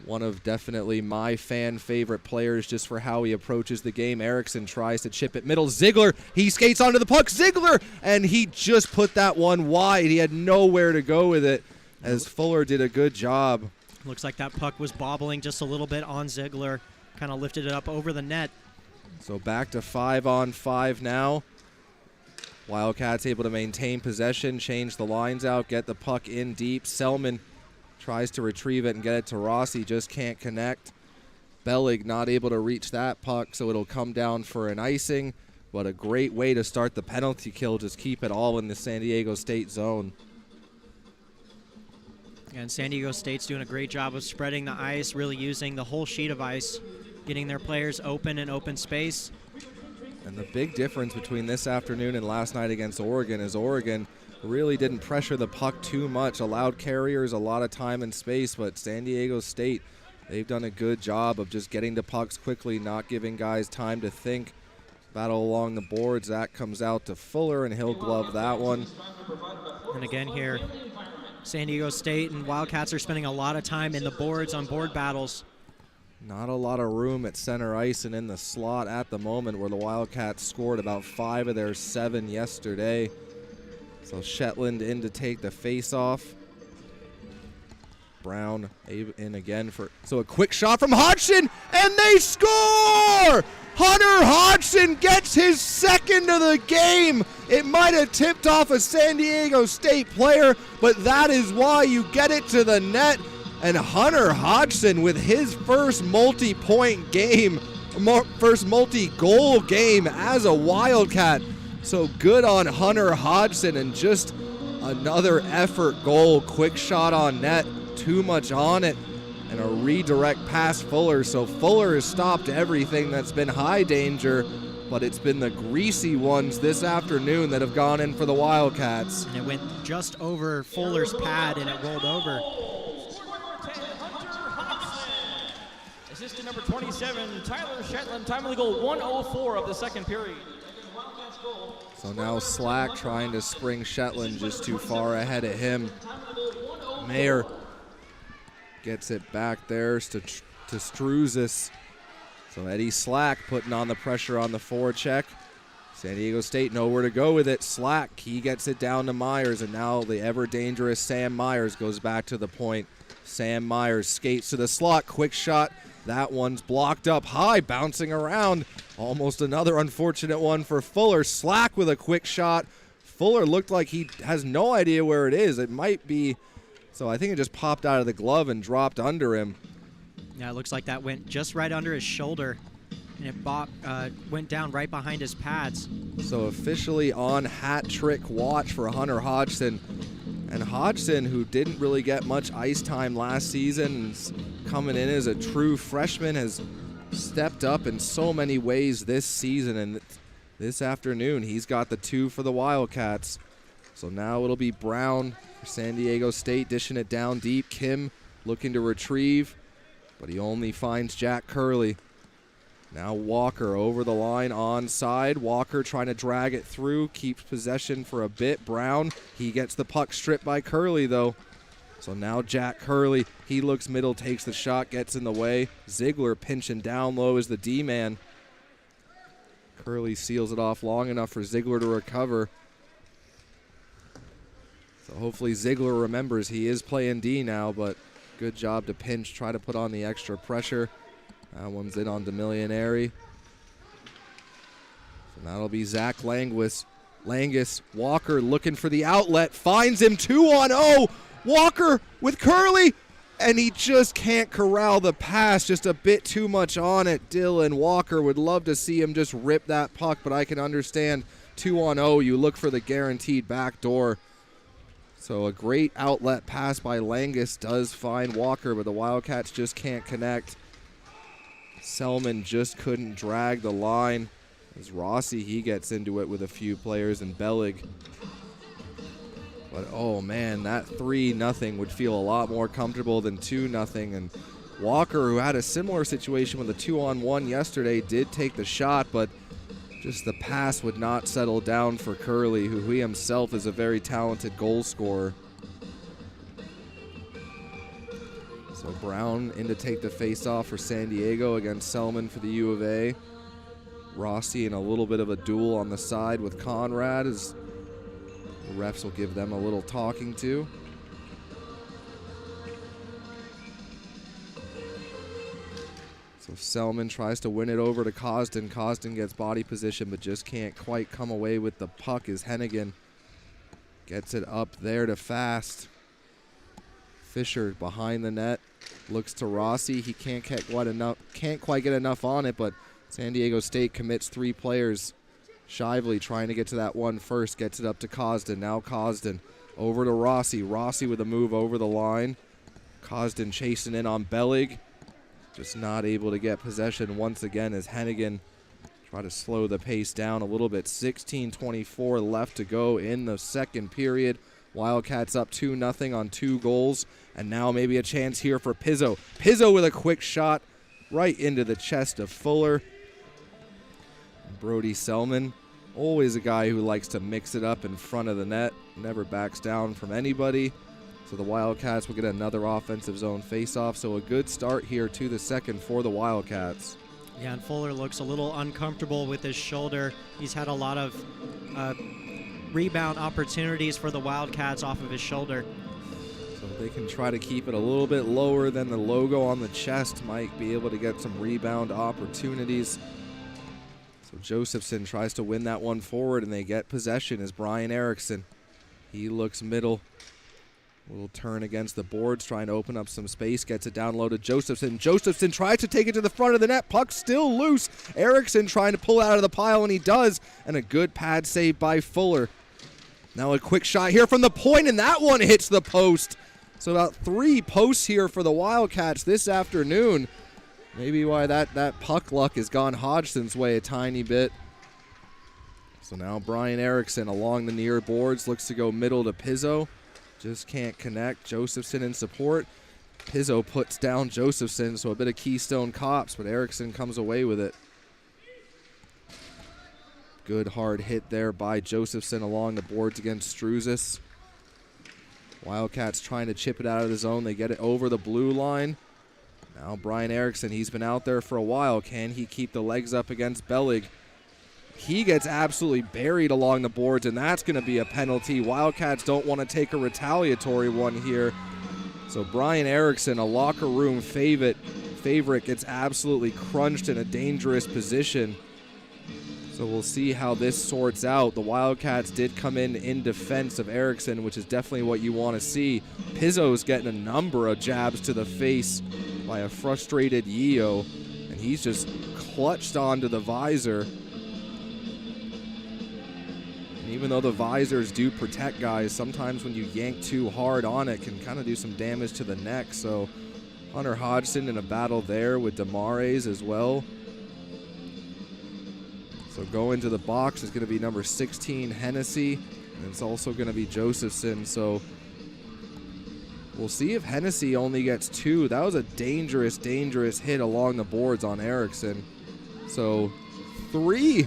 one of definitely my fan favorite players just for how he approaches the game. Erickson tries to chip it middle. Ziegler, he skates onto the puck. Ziegler, and he just put that one wide. He had nowhere to go with it, as Fuller did a good job. Looks like that puck was bobbling just a little bit on Ziegler. Kind of lifted it up over the net. So back to 5-on-5 now. Wildcats able to maintain possession, change the lines out, get the puck in deep. Selman tries to retrieve it and get it to Rossi, just can't connect. Bellig not able to reach that puck, so it'll come down for an icing. But a great way to start the penalty kill, just keep it all in the San Diego State zone. And San Diego State's doing a great job of spreading the ice, really using the whole sheet of ice, getting their players open in open space. And the big difference between this afternoon and last night against Oregon is Oregon really didn't pressure the puck too much, allowed carriers a lot of time and space, but San Diego State, they've done a good job of just getting to pucks quickly, not giving guys time to think. Battle along the boards, that comes out to Fuller, and he'll glove that one. And again here, San Diego State and Wildcats are spending a lot of time in the boards on board battles. Not a lot of room at center ice and in the slot at the moment, where the Wildcats scored about 5 of their 7 yesterday. So Shetland in to take the face-off. Brown in again for, so a quick shot from Hodgson, and they score! Hunter Hodgson gets his second of the game. It might have tipped off a San Diego State player, but that is why you get it to the net. And Hunter Hodgson with his first multi-point game, first multi-goal game as a Wildcat. So good on Hunter Hodgson, and just another effort goal. Quick shot on net, too much on it, and a redirect past Fuller. So Fuller has stopped everything that's been high danger, but it's been the greasy ones this afternoon that have gone in for the Wildcats. And it went just over Fuller's pad, and it rolled over. Assistant number 27, Tyler Shetland, time of the goal 1:04 of the second period. So now Slack trying to spring Shetland, just too far ahead of him. Mayer gets it back there to Struzis. So Eddie Slack putting on the pressure on the forecheck. San Diego State nowhere to go with it. Slack, he gets it down to Myers, and now the ever-dangerous Sam Myers goes back to the point. Sam Myers skates to the slot, quick shot That one's blocked up high, bouncing around. Almost another unfortunate one for Fuller. Slack with a quick shot. Fuller looked like he has no idea where it is. It might be, so I think it just popped out of the glove and dropped under him. Yeah, it looks like that went just right under his shoulder, and it went down right behind his pads. So officially on hat trick watch for Hunter Hodgson. And Hodgson, who didn't really get much ice time last season, coming in as a true freshman, has stepped up in so many ways this season. And this afternoon, he's got the 2 for the Wildcats. So now it'll be Brown for San Diego State, dishing it down deep. Kim looking to retrieve, but he only finds Jack Curley. Now Walker over the line onside. Walker trying to drag it through, keeps possession for a bit. Brown, he gets the puck stripped by Curley though. So now Jack Curley, he looks middle, takes the shot, gets in the way. Ziegler pinching down low as the D-man. Curley seals it off long enough for Ziegler to recover. So hopefully Ziegler remembers he is playing D now, but good job to pinch, try to put on the extra pressure. That one's in on Demillionary. So that'll be Zach Langus. Walker looking for the outlet, finds him 2-on-0. Walker with Curley, and he just can't corral the pass, just a bit too much on it. Dylan Walker would love to see him just rip that puck, but I can understand 2-on-0, you look for the guaranteed back door. So a great outlet pass by Langus does find Walker, but the Wildcats just can't connect. Selman just couldn't drag the line. As Rossi, he gets into it with a few players, and Bellig. But oh man, that 3-0 would feel a lot more comfortable than 2-0. And Walker, who had a similar situation with a 2-on-1 yesterday, did take the shot, but just the pass would not settle down for Curley, who he himself is a very talented goal scorer. So Brown in to take the face-off for San Diego against Selman for the U of A. Rossi in a little bit of a duel on the side with Conrad, as the refs will give them a little talking to. So Selman tries to win it over to Cosden. Cosden gets body position but just can't quite come away with the puck as Hennigan gets it up there to Fast. Fisher behind the net, looks to Rossi. He can't quite get enough on it, but San Diego State commits 3 players. Shively trying to get to that one first, gets it up to Cosden. Now Cosden over to Rossi. Rossi with a move over the line. Cosden chasing in on Bellig. Just not able to get possession once again as Hennigan try to slow the pace down a little bit. 16:24 left to go in the second period. Wildcats up 2-0 on 2 goals. And now maybe a chance here for Pizzo. Pizzo with a quick shot right into the chest of Fuller. Brody Selman, always a guy who likes to mix it up in front of the net. Never backs down from anybody. So the Wildcats will get another offensive zone faceoff. So a good start here to the second for the Wildcats. Yeah, and Fuller looks a little uncomfortable with his shoulder. He's had a lot of rebound opportunities for the Wildcats off of his shoulder. So they can try to keep it a little bit lower than the logo on the chest. Might be able to get some rebound opportunities. So Josephson tries to win that one forward, and they get possession as Brian Erickson. He looks middle. Little turn against the boards, trying to open up some space. Gets it down low to Josephson. Josephson tries to take it to the front of the net. Puck still loose. Erickson trying to pull it out of the pile, and he does. And a good pad save by Fuller. Now a quick shot here from the point, and that one hits the post. So about 3 posts here for the Wildcats this afternoon. Maybe why that puck luck has gone Hodgson's way a tiny bit. So now Brian Erickson along the near boards, looks to go middle to Pizzo. Just can't connect. Josephson in support. Pizzo puts down Josephson, so a bit of Keystone Cops, but Erickson comes away with it. Good hard hit there by Josephson along the boards against Struzis. Wildcats trying to chip it out of the zone. They get it over the blue line. Now Brian Erickson, he's been out there for a while. Can he keep the legs up against Bellig? He gets absolutely buried along the boards, and that's going to be a penalty. Wildcats don't want to take a retaliatory one here. So Brian Erickson, a locker room favorite favorite gets absolutely crunched in a dangerous position. So we'll see how this sorts out. The Wildcats did come in defense of Erickson, which is definitely what you want to see. Pizzo's getting a number of jabs to the face by a frustrated Yeo, and he's just clutched onto the visor. And even though the visors do protect guys, sometimes when you yank too hard on it, can kind of do some damage to the neck. So Hunter Hodgson in a battle there with Damares as well. So going to the box is going to be number 16, Hennessy, and it's also going to be Josephson. So we'll see if Hennessy only gets 2. That was a dangerous, dangerous hit along the boards on Erickson. So 3,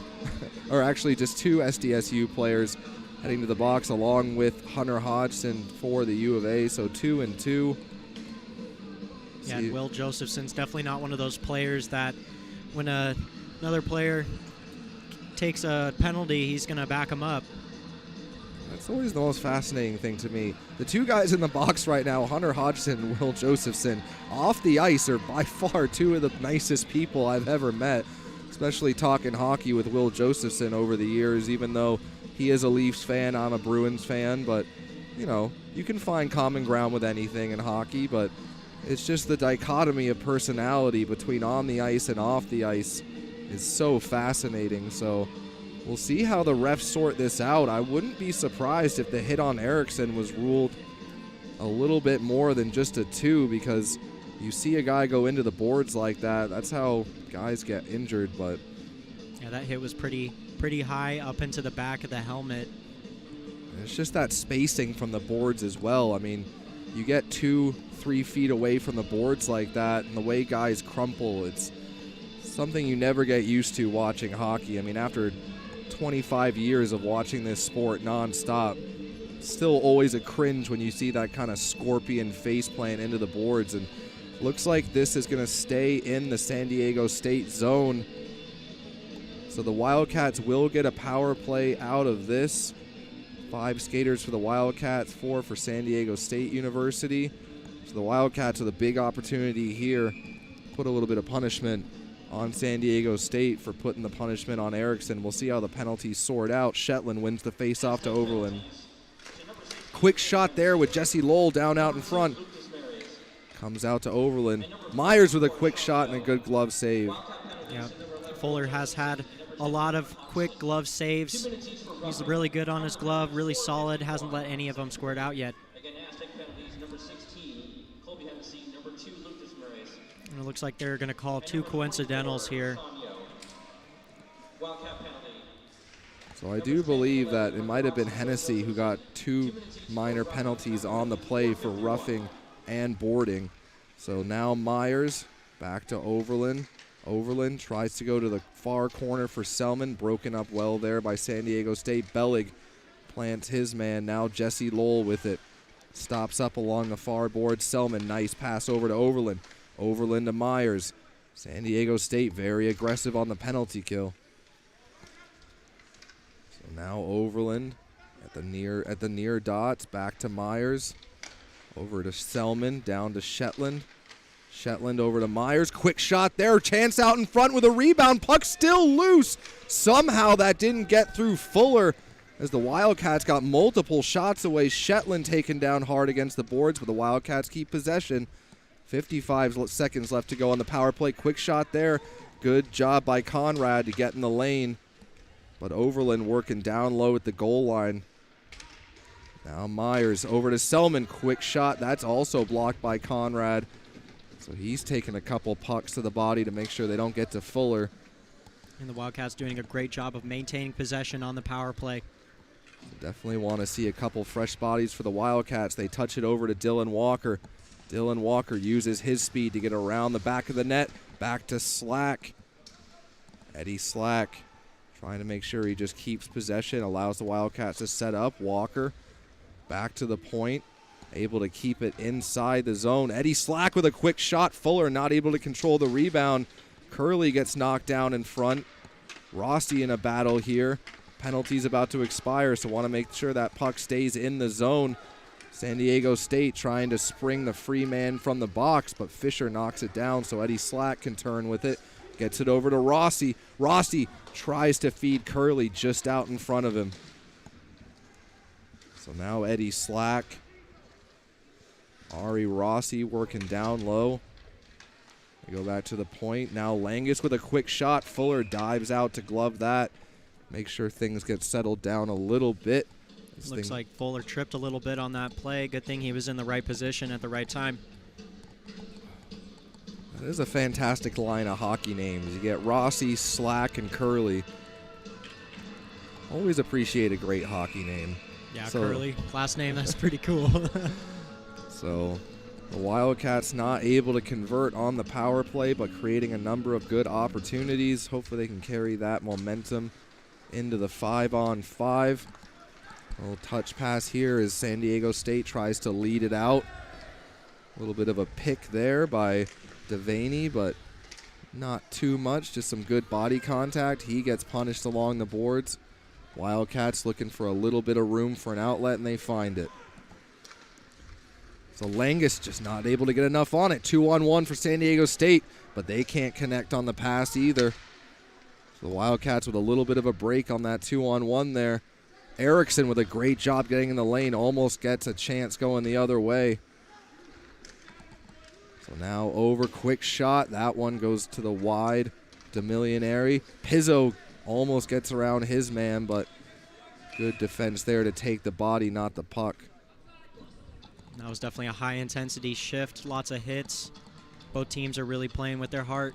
or actually just 2 SDSU players heading to the box along with Hunter Hodgson for the U of A. So 2 and 2. Yeah, and Will Josephson's definitely not one of those players that when another player takes a penalty, he's going to back him up. That's always the most fascinating thing to me. The 2 guys in the box right now, Hunter Hodgson and Will Josephson, off the ice are by far 2 of the nicest people I've ever met, especially talking hockey with Will Josephson over the years, even though he is a Leafs fan, I'm a Bruins fan, but, you know, you can find common ground with anything in hockey, but it's just the dichotomy of personality between on the ice and off the ice is so fascinating. So we'll see how the refs sort this out. I wouldn't be surprised if the hit on Erickson was ruled a little bit more than just a 2, because you see a guy go into the boards like that. That's how guys get injured. But yeah, that hit was pretty high up into the back of the helmet. It's just that spacing from the boards as well. I mean, you get 2-3 feet away from the boards like that, and the way guys crumple, it's something you never get used to watching hockey. I mean, after 25 years of watching this sport nonstop, still always a cringe when you see that kind of scorpion face plant into the boards. And looks like this is going to stay in the San Diego State zone. So the Wildcats will get a power play out of this. 5 skaters for the Wildcats, 4 for San Diego State University. So the Wildcats with a big opportunity here. Put a little bit of punishment on San Diego State for putting the punishment on Erickson. We'll see how the penalties sort out. Shetland wins the face-off to Overland. Quick shot there with Jesse Lowell down out in front. Comes out to Overland. Myers with a quick shot and a good glove save. Yeah, Fuller has had a lot of quick glove saves. He's really good on his glove, really solid. Hasn't let any of them squirt out yet. And it looks like they're going to call 2 coincidentals here. So I do believe that it might have been Hennessy who got 2 minor penalties on the play for roughing and boarding. So now Myers back to Overland. Overland tries to go to the far corner for Selman. Broken up well there by San Diego State. Bellig plants his man. Now Jesse Lowell with it. Stops up along the far board. Selman, nice pass over to Overland. Overland to Myers. San Diego State very aggressive on the penalty kill. So now Overland at the near dots. Back to Myers. Over to Selman. Down to Shetland. Shetland over to Myers. Quick shot there. Chance out in front with a rebound. Puck still loose. Somehow that didn't get through Fuller as the Wildcats got multiple shots away. Shetland taken down hard against the boards, but the Wildcats keep possession. 55 seconds left to go on the power play. Quick shot there. Good job by Conrad to get in the lane. But Overland working down low at the goal line. Now Myers over to Selman. Quick shot. That's also blocked by Conrad. So he's taking a couple pucks to the body to make sure they don't get to Fuller. And the Wildcats doing a great job of maintaining possession on the power play. Definitely want to see a couple fresh bodies for the Wildcats. They touch it over to Dylan Walker. Dylan Walker uses his speed to get around the back of the net. Back to Slack. Eddie Slack trying to make sure he just keeps possession, allows the Wildcats to set up. Walker back to the point, able to keep it inside the zone. Eddie Slack with a quick shot. Fuller not able to control the rebound. Curley gets knocked down in front. Rossi in a battle here. Penalty's about to expire, so want to make sure that puck stays in the zone. San Diego State trying to spring the free man from the box, but Fisher knocks it down so Eddie Slack can turn with it. Gets it over to Rossi. Rossi tries to feed Curley just out in front of him. So now Eddie Slack. Ari Rossi working down low. They go back to the point. Now Langus with a quick shot. Fuller dives out to glove that. Make sure things get settled down a little bit. Looks like Fuller tripped a little bit on that play. Good thing he was in the right position at the right time. That is a fantastic line of hockey names. You get Rossi, Slack, and Curley. Always appreciate a great hockey name. Yeah, Curley. Last name, that's pretty cool. So the Wildcats not able to convert on the power play, but creating a number of good opportunities. Hopefully they can carry that momentum into the 5-on-5. A little touch pass here as San Diego State tries to lead it out. A little bit of a pick there by Devaney, but not too much. Just some good body contact. He gets punished along the boards. Wildcats looking for a little bit of room for an outlet, and they find it. So Langus just not able to get enough on it. 2-on-1 for San Diego State, but they can't connect on the pass either. So the Wildcats with a little bit of a break on that 2-on-1 there. Erickson with a great job getting in the lane, almost gets a chance going the other way. So now over, quick shot. That one goes to the wide. DeMillionary. Pizzo almost gets around his man, but good defense there to take the body, not the puck. That was definitely a high-intensity shift, lots of hits. Both teams are really playing with their heart.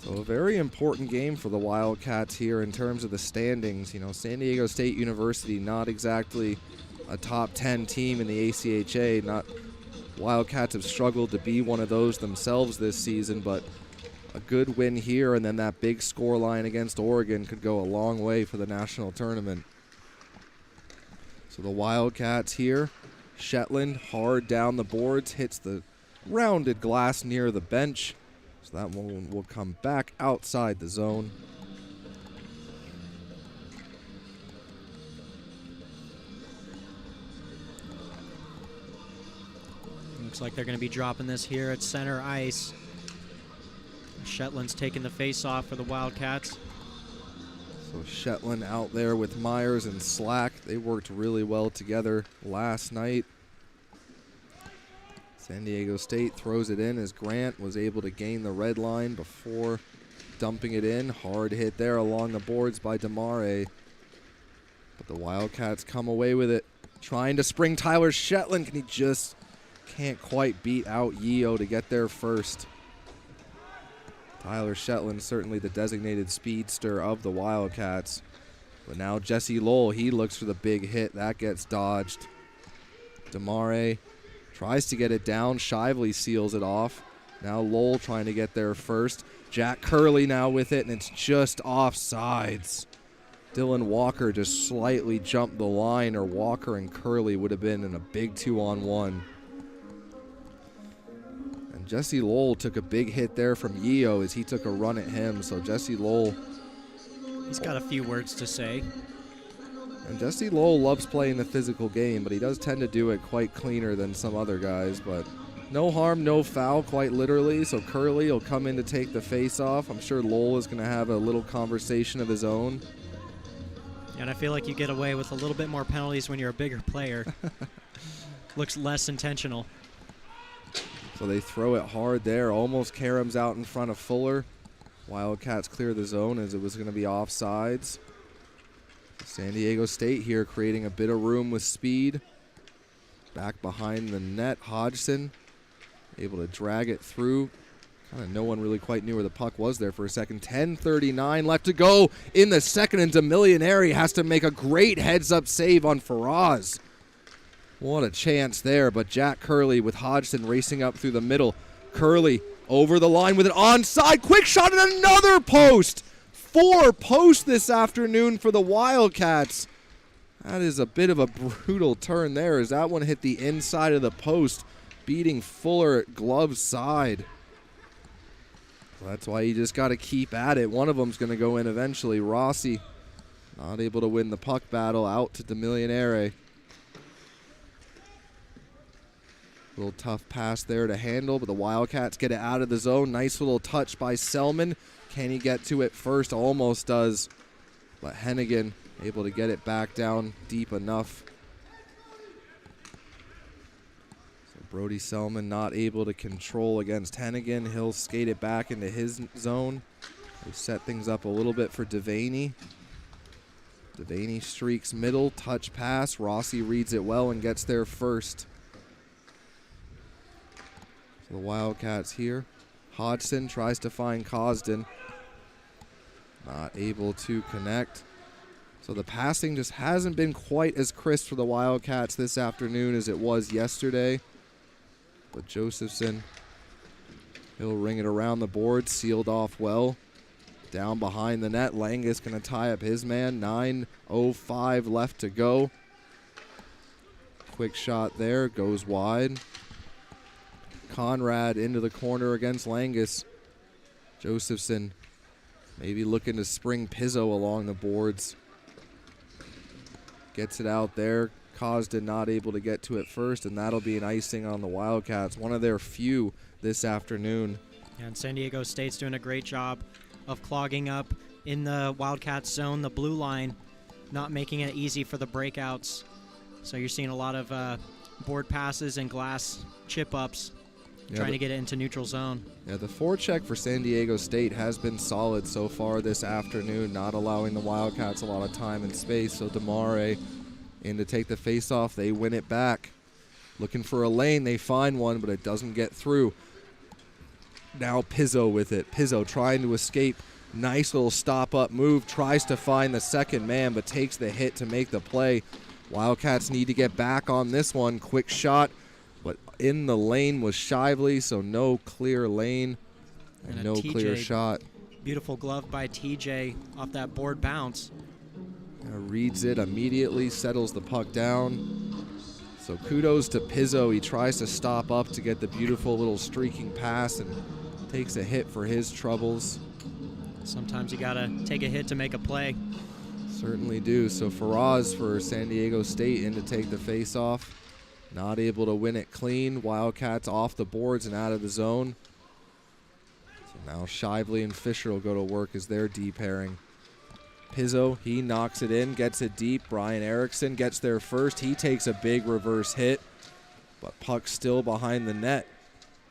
So a very important game for the Wildcats here in terms of the standings. You know, San Diego State University, not exactly a top 10 team in the ACHA. Wildcats have struggled to be one of those themselves this season, but a good win here, and then that big score line against Oregon could go a long way for the national tournament. So the Wildcats here. Shetland hard down the boards, hits the rounded glass near the bench. So that one will come back outside the zone. Looks like they're going to be dropping this here at center ice. Shetland's taking the face-off for the Wildcats. So Shetland out there with Myers and Slack. They worked really well together last night. San Diego State throws it in as Grant was able to gain the red line before dumping it in. Hard hit there along the boards by Demare. But the Wildcats come away with it. Trying to spring Tyler Shetland. He just can't quite beat out Yeo to get there first. Tyler Shetland, certainly the designated speedster of the Wildcats. But now Jesse Lowell, he looks for the big hit. That gets dodged. Demare tries to get it down. Shively seals it off. Now Lowell trying to get there first. Jack Curley now with it, and it's just offsides. Dylan Walker just slightly jumped the line, or Walker and Curley would have been in a big 2-on-1. Jesse Lowell took a big hit there from Yeo as he took a run at him. So Jesse Lowell, he's got a few words to say. And Jesse Lowell loves playing the physical game, but he does tend to do it quite cleaner than some other guys. But no harm, no foul, quite literally. So Curley will come in to take the face off. I'm sure Lowell is going to have a little conversation of his own. And I feel like you get away with a little bit more penalties when you're a bigger player. Looks less intentional. So they throw it hard there. Almost caroms out in front of Fuller. Wildcats clear the zone as it was going to be offsides. San Diego State here creating a bit of room with speed. Back behind the net, Hodgson able to drag it through. Kind of no one really quite knew where the puck was there for a second. 10:39 left to go in the second, and DeMillionary has to make a great heads-up save on Faraz. What a chance there, but Jack Curley with Hodgson racing up through the middle. Curley over the line with an onside. Quick shot and another post. 4 posts this afternoon for the Wildcats. That is a bit of a brutal turn there as that one hit the inside of the post, beating Fuller at glove side. So that's why you just got to keep at it. One of them's going to go in eventually. Rossi not able to win the puck battle, out to DeMillionary. Little tough pass there to handle, but the Wildcats get it out of the zone. Nice little touch by Selman. Can he get to it first? Almost does, but Hennigan able to get it back down deep enough. So Brody Selman not able to control against Hennigan. He'll skate it back into his zone. They set things up a little bit for Devaney. Devaney streaks middle, touch pass. Rossi reads it well and gets there first. So the Wildcats here. Hodgson tries to find Cosden. Not able to connect. So the passing just hasn't been quite as crisp for the Wildcats this afternoon as it was yesterday. But Josephson, he'll ring it around the board, sealed off well. Down behind the net, Langus going to tie up his man. 9:05 left to go. Quick shot there, goes wide. Conrad into the corner against Langus. Josephson maybe looking to spring Pizzo along the boards. Gets it out there. Cosden not able to get to it first, and that'll be an icing on the Wildcats. One of their few this afternoon. And San Diego State's doing a great job of clogging up in the Wildcats zone, the blue line, not making it easy for the breakouts. So you're seeing a lot of board passes and glass chip-ups, trying to get it into neutral zone. Yeah, the forecheck for San Diego State has been solid so far this afternoon, not allowing the Wildcats a lot of time and space. So Demare in to take the face-off. They win it back. Looking for a lane. They find one, but it doesn't get through. Now Pizzo with it. Pizzo trying to escape. Nice little stop-up move. Tries to find the second man, but takes the hit to make the play. Wildcats need to get back on this one. Quick shot, but in the lane was Shively, so no clear lane and no clear shot. Beautiful glove by TJ off that board bounce. Reads it immediately, settles the puck down. So kudos to Pizzo. He tries to stop up to get the beautiful little streaking pass and takes a hit for his troubles. Sometimes you gotta take a hit to make a play. Certainly do. So Faraz for San Diego State in to take the face-off. Not able to win it clean. Wildcats off the boards and out of the zone. So now Shively and Fisher will go to work as their D pairing. Pizzo, he knocks it in, gets it deep. Brian Erickson gets there first. He takes a big reverse hit, but puck still behind the net.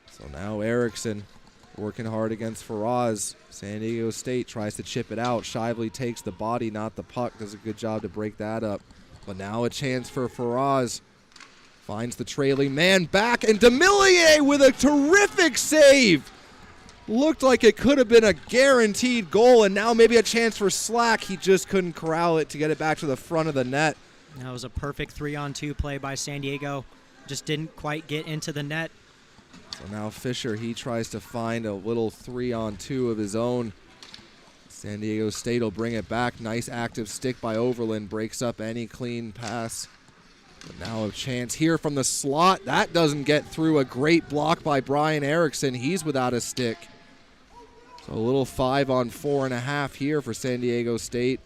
So now Erickson working hard against Faraz. San Diego State tries to chip it out. Shively takes the body, not the puck. Does a good job to break that up. But now a chance for Faraz. Finds the trailing man back, and Demillier with a terrific save. Looked like it could have been a guaranteed goal, and now maybe a chance for Slack. He just couldn't corral it to get it back to the front of the net. That was a perfect 3-on-2 play by San Diego. Just didn't quite get into the net. So now Fisher, he tries to find a little 3-on-2 of his own. San Diego State will bring it back. Nice active stick by Overland. Breaks up any clean pass. But now a chance here from the slot. That doesn't get through. A great block by Brian Erickson. He's without a stick. So a little 5-on-4.5 here for San Diego State.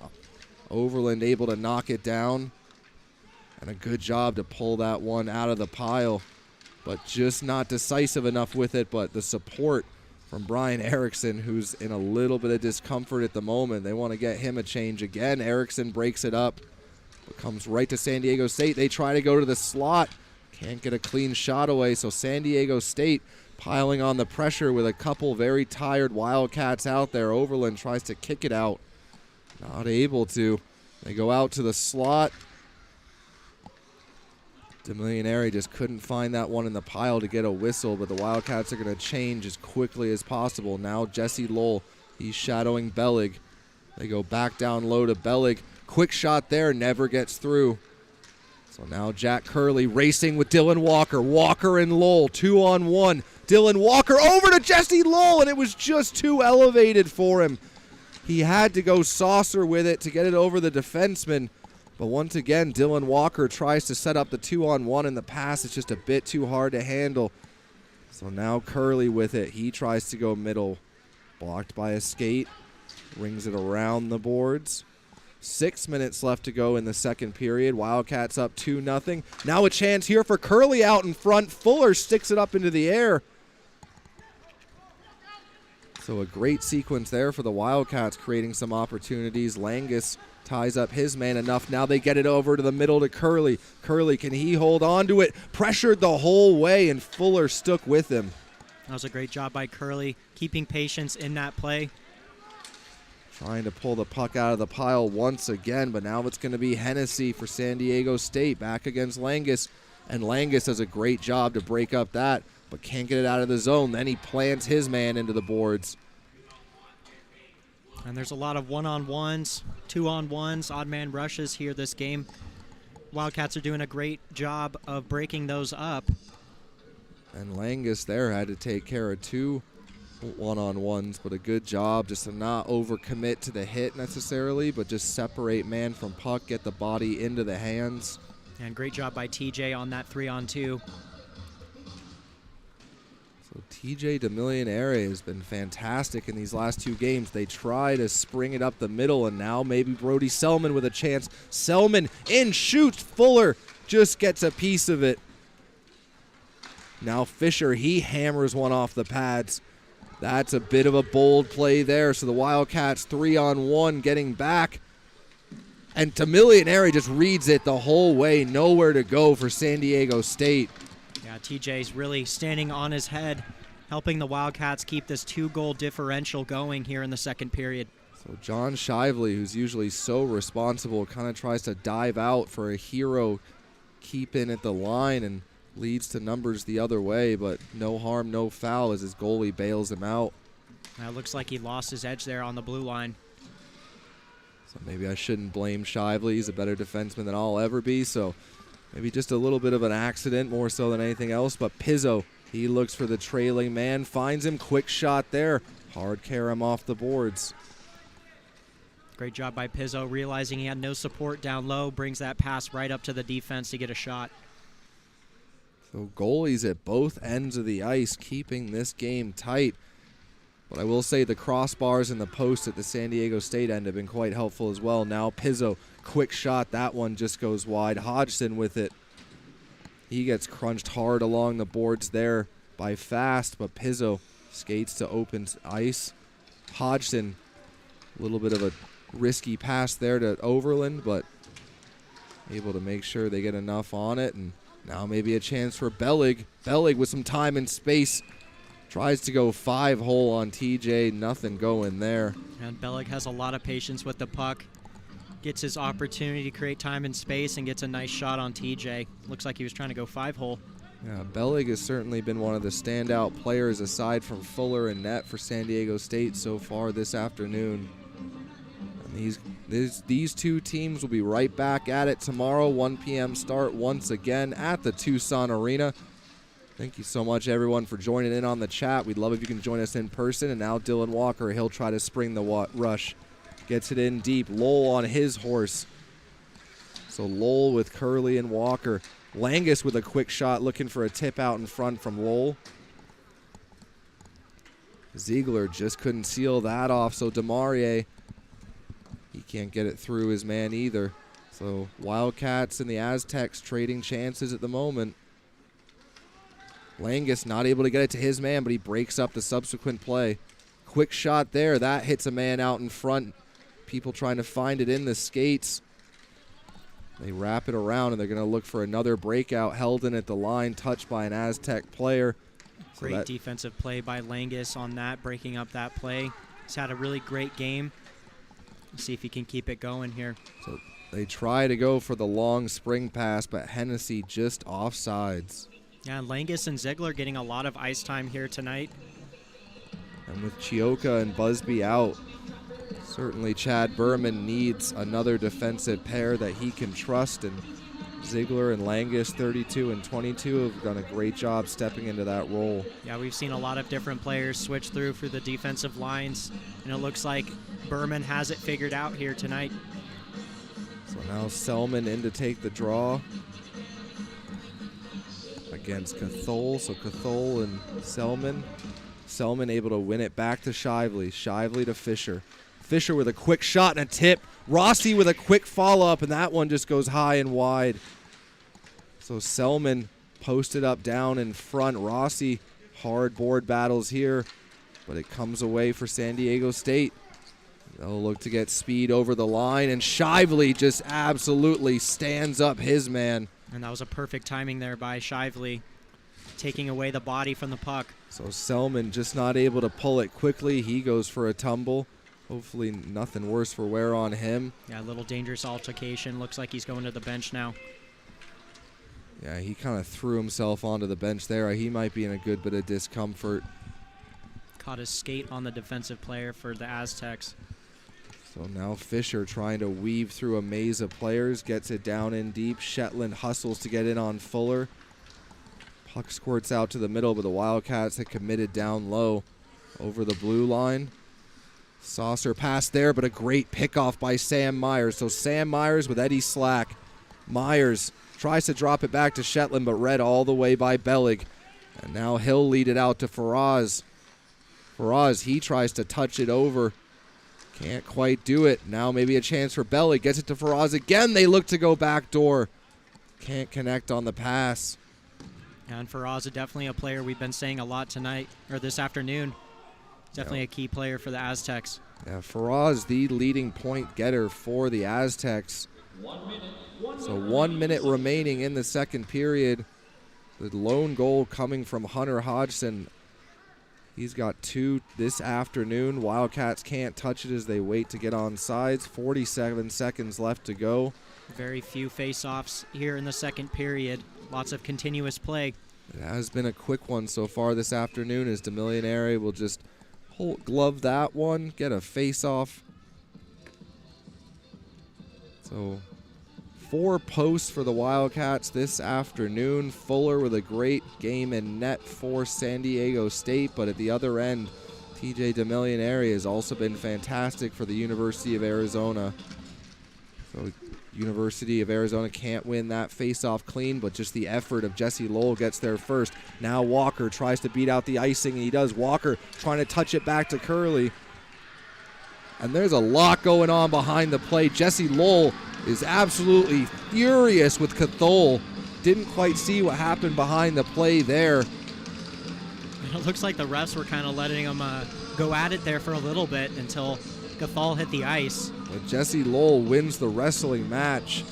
Overland able to knock it down. And a good job to pull that one out of the pile. But just not decisive enough with it. But the support from Brian Erickson, who's in a little bit of discomfort at the moment. They want to get him a change again. Erickson breaks it up. But comes right to San Diego State. They try to go to the slot. Can't get a clean shot away. So San Diego State piling on the pressure with a couple very tired Wildcats out there. Overland tries to kick it out. Not able to. They go out to the slot. DeMillionary just couldn't find that one in the pile to get a whistle, but the Wildcats are going to change as quickly as possible. Now Jesse Lowell, he's shadowing Bellig. They go back down low to Bellig. Quick shot there, never gets through. So now Jack Curley racing with Dylan Walker. Walker and Lowell, 2-on-1. Dylan Walker over to Jesse Lowell, and it was just too elevated for him. He had to go saucer with it to get it over the defenseman. But once again, Dylan Walker tries to set up the 2-on-1, and the pass is just a bit too hard to handle. So now Curley with it. He tries to go middle. Blocked by a skate. Rings it around the boards. 6 minutes left to go in the second period. Wildcats up 2-0. Now a chance here for Curley out in front. Fuller sticks it up into the air. So a great sequence there for the Wildcats, creating some opportunities. Langus ties up his man enough. Now they get it over to the middle to Curley. Curley, can he hold on to it? Pressured the whole way, and Fuller stuck with him. That was a great job by Curley, keeping patience in that play. Trying to pull the puck out of the pile once again, but now it's going to be Hennessy for San Diego State back against Langus. And Langus does a great job to break up that, but can't get it out of the zone. Then he plants his man into the boards. And there's a lot of one-on-ones, two-on-ones, odd man rushes here this game. Wildcats are doing a great job of breaking those up. And Langus there had to take care of 2 one-on-ones, but a good job just to not overcommit to the hit necessarily, but just separate man from puck, get the body into the hands. And great job by TJ on that 3-on-2. So TJ DeMillionere has been fantastic in these last 2 games. They try to spring it up the middle, and now maybe Brody Selman with a chance. Selman in, shoots. Fuller just gets a piece of it. Now Fisher, he hammers one off the pads. That's a bit of a bold play there. So the Wildcats 3-on-1 getting back. And DeMillionere just reads it the whole way. Nowhere to go for San Diego State. Yeah, TJ's really standing on his head, helping the Wildcats keep this 2-goal differential going here in the second period. So John Shively, who's usually so responsible, kind of tries to dive out for a hero keep in at the line and leads to numbers the other way, but no harm, no foul as his goalie bails him out. Now it looks like he lost his edge there on the blue line. So maybe I shouldn't blame Shively. He's a better defenseman than I'll ever be, so maybe just a little bit of an accident more so than anything else. But Pizzo, he looks for the trailing man, finds him, quick shot there. Hard carry him off the boards. Great job by Pizzo, realizing he had no support down low, brings that pass right up to the defense to get a shot. So goalies at both ends of the ice keeping this game tight. But I will say the crossbars and the posts at the San Diego State end have been quite helpful as well. Now Pizzo, quick shot. That one just goes wide. Hodgson with it. He gets crunched hard along the boards there by Fast, but Pizzo skates to open ice. Hodgson, a little bit of a risky pass there to Overland, but able to make sure they get enough on it. And now maybe a chance for Bellig. Bellig with some time and space. Tries to go 5-hole on TJ. Nothing going there. And Bellig has a lot of patience with the puck. Gets his opportunity to create time and space and gets a nice shot on TJ. Looks like he was trying to go 5-hole. Yeah, Bellig has certainly been one of the standout players aside from Fuller and net for San Diego State so far this afternoon. And these 2 teams will be right back at it tomorrow, 1 p.m. start once again at the Tucson Arena. Thank you so much, everyone, for joining in on the chat. We'd love if you can join us in person. And now Dylan Walker, he'll try to spring the rush. Gets it in deep. Lowell on his horse. So Lowell with Curley and Walker. Langus with a quick shot, looking for a tip out in front from Lowell. Ziegler just couldn't seal that off. So Demarie, he can't get it through his man either. So Wildcats and the Aztecs trading chances at the moment. Langus not able to get it to his man, but he breaks up the subsequent play. Quick shot there. That hits a man out in front. People trying to find it in the skates. They wrap it around, and they're going to look for another breakout. Held in at the line, touched by an Aztec player. Great defensive play by Langus on that, breaking up that play. He's had a really great game. Let's see if he can keep it going here. So they try to go for the long spring pass, but Hennessy just offsides. Yeah, Langus and Ziegler getting a lot of ice time here tonight. And with Chioka and Busby out, certainly Chad Berman needs another defensive pair that he can trust. And Ziegler and Langus, 32 and 22, have done a great job stepping into that role. Yeah, we've seen a lot of different players switch through for the defensive lines, and it looks like Berman has it figured out here tonight. So now Selman in to take the draw against Cathol. So Cathol and Selman. Selman able to win it back to Shively. Shively to Fisher. Fisher with a quick shot and a tip. Rossi with a quick follow-up, and that one just goes high and wide. So Selman posted up down in front. Rossi, hard board battles here, but it comes away for San Diego State. They'll look to get speed over the line, and Shively just absolutely stands up his man. And that was a perfect timing there by Shively, taking away the body from the puck. So Selman just not able to pull it quickly. He goes for a tumble. Hopefully nothing worse for wear on him. Yeah, a little dangerous altercation. Looks like he's going to the bench now. Yeah, he kind of threw himself onto the bench there. He might be in a good bit of discomfort. Caught his skate on the defensive player for the Aztecs. So now Fisher trying to weave through a maze of players, gets it down in deep. Shetland hustles to get in on Fuller. Puck squirts out to the middle, but the Wildcats had committed down low over the blue line. Saucer pass there, but a great pickoff by Sam Myers. So Sam Myers with Eddie Slack. Myers tries to drop it back to Shetland, but read all the way by Bellig. And now he'll lead it out to Faraz. Faraz, he tries to touch it over. Can't quite do it. Now maybe a chance for Bellig. Gets it to Faraz again. They look to go back door. Can't connect on the pass. And Faraz is definitely a player we've been saying a lot tonight, or this afternoon. Definitely a key player for the Aztecs. Yeah, Faraz, the leading point getter for the Aztecs. 1 minute remaining in the second period. The lone goal coming from Hunter Hodgson. He's got 2 this afternoon. Wildcats can't touch it as they wait to get on sides. 47 seconds left to go. Very few face-offs here in the second period. Lots of continuous play. It has been a quick one so far this afternoon as Demillionary will just glove that one, get a face-off. So 4 posts for the Wildcats this afternoon. Fuller with a great game in net for San Diego State, but at the other end, TJ Demillionary has also been fantastic for the University of Arizona. So University of Arizona can't win that face-off clean, but just the effort of Jesse Lowell gets there first. Now Walker tries to beat out the icing, and he does. Walker trying to touch it back to Curley. And there's a lot going on behind the play. Jesse Lowell is absolutely furious with Cathol. Didn't quite see what happened behind the play there. It looks like the refs were kind of letting him go at it there for a little bit until Cathol hit the ice. But Jesse Lowell wins the wrestling match.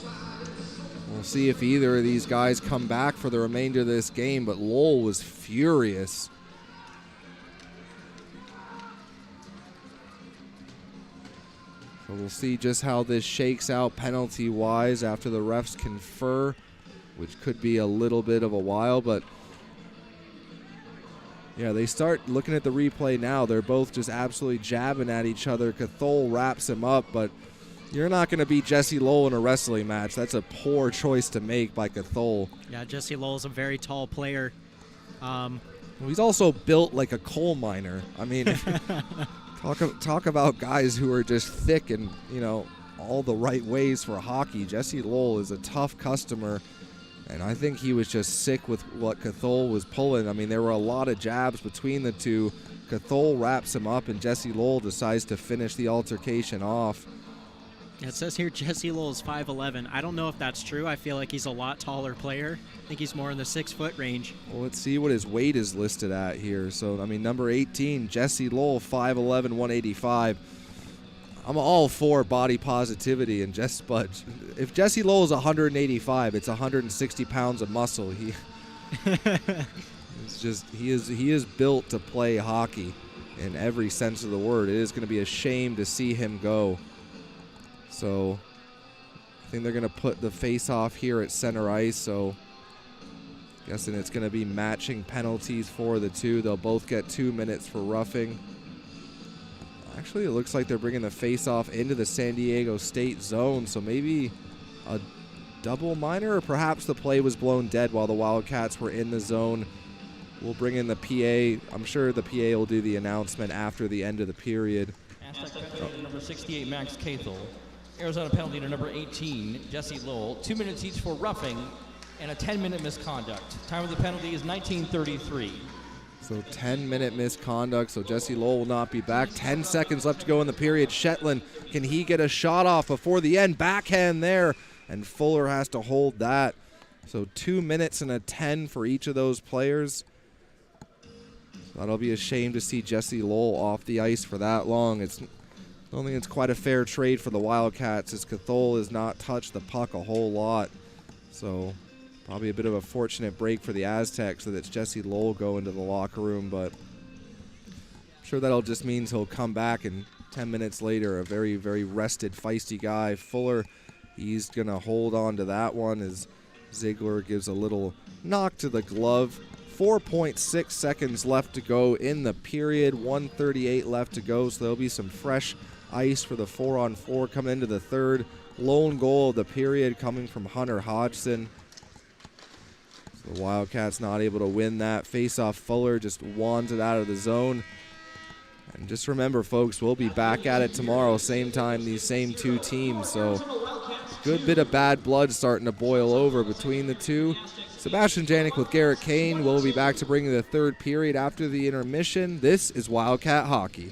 We'll see if either of these guys come back for the remainder of this game, but Lowell was furious. So we'll see just how this shakes out penalty-wise after the refs confer, which could be a little bit of a while, but yeah, they start looking at the replay now. They're both just absolutely jabbing at each other. Cathol wraps him up, but you're not going to beat Jesse Lowell in a wrestling match. That's a poor choice to make by Cathol. Yeah, Jesse Lowell's a very tall player. Well, he's also built like a coal miner. I mean, talk about guys who are just thick and, you know, all the right ways for hockey. Jesse Lowell is a tough customer. And I think he was just sick with what Cathol was pulling. I mean, there were a lot of jabs between the two. Cathol wraps him up, and Jesse Lowell decides to finish the altercation off. It says here Jesse Lowell is 5'11". I don't know if that's true. I feel like he's a lot taller player. I think he's more in the 6-foot range. Well, let's see what his weight is listed at here. So, I mean, number 18, Jesse Lowell, 5'11", 185. I'm all for body positivity, and but if Jesse Lowell is 185, it's 160 pounds of muscle. He is built to play hockey in every sense of the word. It is going to be a shame to see him go. So I think they're going to put the face-off here at center ice. So guessing it's going to be matching penalties for the two. They'll both get 2 minutes for roughing. Actually, it looks like they're bringing the face-off into the San Diego State zone, so maybe a double minor, or perhaps the play was blown dead while the Wildcats were in the zone. We'll bring in the PA. I'm sure the PA will do the announcement after the end of the period. Aztec penalty to number 68, Max Cathel. Arizona penalty to number 18, Jesse Lowell. 2 minutes each for roughing and a 10-minute misconduct. Time of the penalty is 19:33. So 10-minute misconduct, so Jesse Lowell will not be back. 10 seconds left to go in the period. Shetland, can he get a shot off before the end? Backhand there, and Fuller has to hold that. So 2 minutes and a 10 for each of those players. That'll be a shame to see Jesse Lowell off the ice for that long. I don't think it's quite a fair trade for the Wildcats, as Cathol has not touched the puck a whole lot. So probably a bit of a fortunate break for the Aztecs that it's Jesse Lowell go into the locker room, but I'm sure that'll just means he'll come back and 10 minutes later, a very, very rested, feisty guy. Fuller, he's going to hold on to that one as Ziegler gives a little knock to the glove. 4.6 seconds left to go in the period, 1:38 left to go, so there'll be some fresh ice for the 4-on-4 coming into the third. Lone goal of the period coming from Hunter Hodgson. So the Wildcats not able to win that. Face-off, Fuller just wanted out of the zone. And just remember, folks, we'll be back at it tomorrow, same time, these same two teams. So good bit of bad blood starting to boil over between the two. Sebastian Janik with Garrett Kane. We'll be back to bring you the third period after the intermission. This is Wildcat Hockey.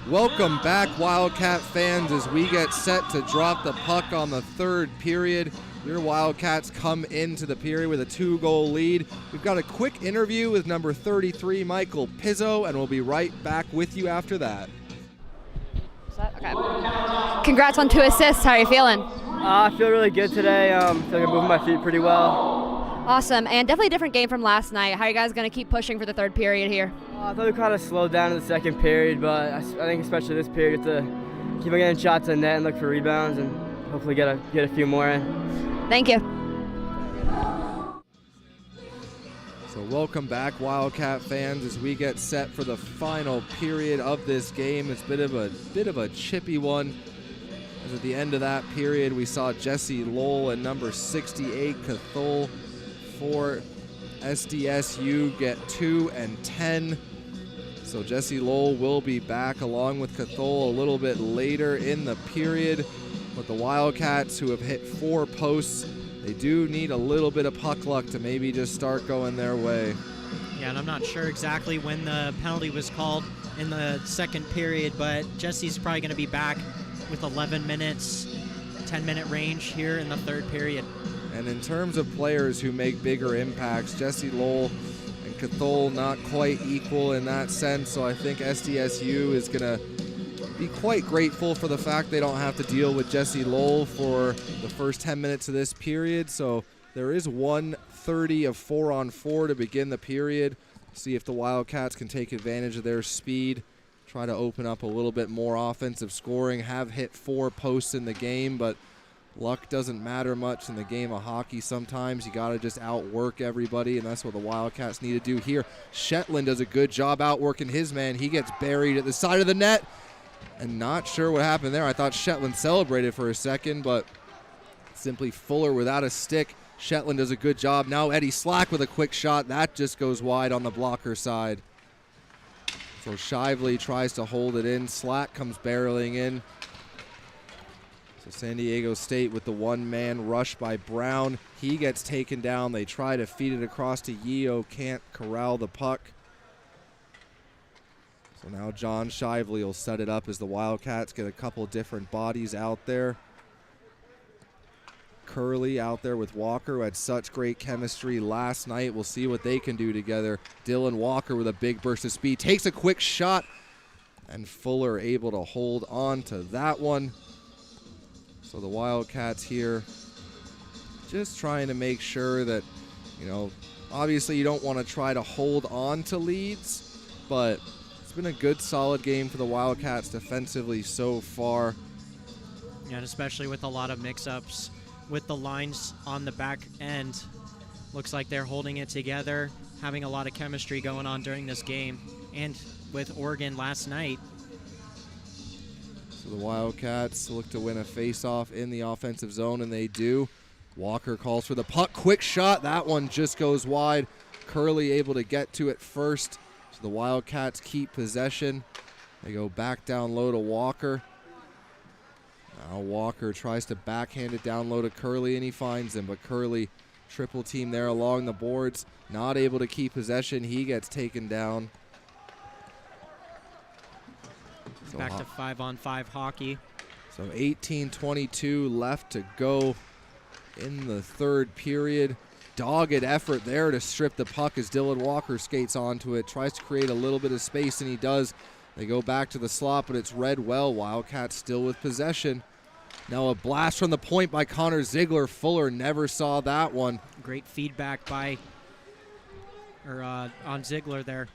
Welcome back, Wildcat fans, as we get set to drop the puck on the third period. Your Wildcats come into the period with a 2-goal lead. We've got a quick interview with number 33, Michael Pizzo, and we'll be right back with you after that. Okay. Congrats on 2 assists. How are you feeling? I feel really good today. I feel like I'm moving my feet pretty well. Awesome, and definitely a different game from last night. How are you guys going to keep pushing for the third period here? I thought we kind of slowed down in the second period, but I think especially this period, we have to keep on getting shots in net and look for rebounds and hopefully get a few more in. Thank you. So welcome back, Wildcat fans, as we get set for the final period of this game. It's a bit of a chippy one. As at the end of that period, we saw Jesse Lowell and number 68, Cathol, for SDSU get 2 and 10. So Jesse Lowell will be back along with Cathol a little bit later in the period. But the Wildcats, who have hit 4 posts, they do need a little bit of puck luck to maybe just start going their way. Yeah, and I'm not sure exactly when the penalty was called in the second period, but Jesse's probably going to be back with 11 minutes, 10-minute range here in the third period. And in terms of players who make bigger impacts, Jesse Lowell and Cathol not quite equal in that sense, so I think SDSU is going to be quite grateful for the fact they don't have to deal with Jesse Lowell for the first 10 minutes of this period. So there is 1:30 of 4-on-4 to begin the period. See if the Wildcats can take advantage of their speed, try to open up a little bit more offensive scoring. Have hit 4 posts in the game, but luck doesn't matter much in the game of hockey sometimes. You got to just outwork everybody, and that's what the Wildcats need to do here. Shetland does a good job outworking his man. He gets buried at the side of the net, and not sure what happened there. I thought Shetland celebrated for a second, but simply Fuller without a stick. Shetland does a good job. Now Eddie Slack with a quick shot. That just goes wide on the blocker side. So Shively tries to hold it in. Slack comes barreling in. So San Diego State with the one-man rush by Brown. He gets taken down. They try to feed it across to Yeo. Can't corral the puck. So now John Shively will set it up as the Wildcats get a couple different bodies out there. Curley out there with Walker, who had such great chemistry last night. We'll see what they can do together. Dylan Walker with a big burst of speed. Takes a quick shot, and Fuller able to hold on to that one. So the Wildcats here just trying to make sure that, obviously you don't want to try to hold on to leads, but it's been a good, solid game for the Wildcats defensively so far. And especially with a lot of mix-ups with the lines on the back end. Looks like they're holding it together, having a lot of chemistry going on during this game, and with Oregon last night. So the Wildcats look to win a face-off in the offensive zone, and they do. Walker calls for the puck. Quick shot. That one just goes wide. Curley able to get to it first. So the Wildcats keep possession. They go back down low to Walker. Now Walker tries to backhand it down low to Curley, and he finds him. But Curley, triple team there along the boards. Not able to keep possession. He gets taken down. So back to 5-on-5 hockey. So 18:22 left to go in the third period. Dogged effort there to strip the puck as Dylan Walker skates onto it. Tries to create a little bit of space, and he does. They go back to the slot, but it's read well. Wildcats still with possession. Now a blast from the point by Connor Ziegler. Fuller never saw that one. Great feedback on Ziegler there.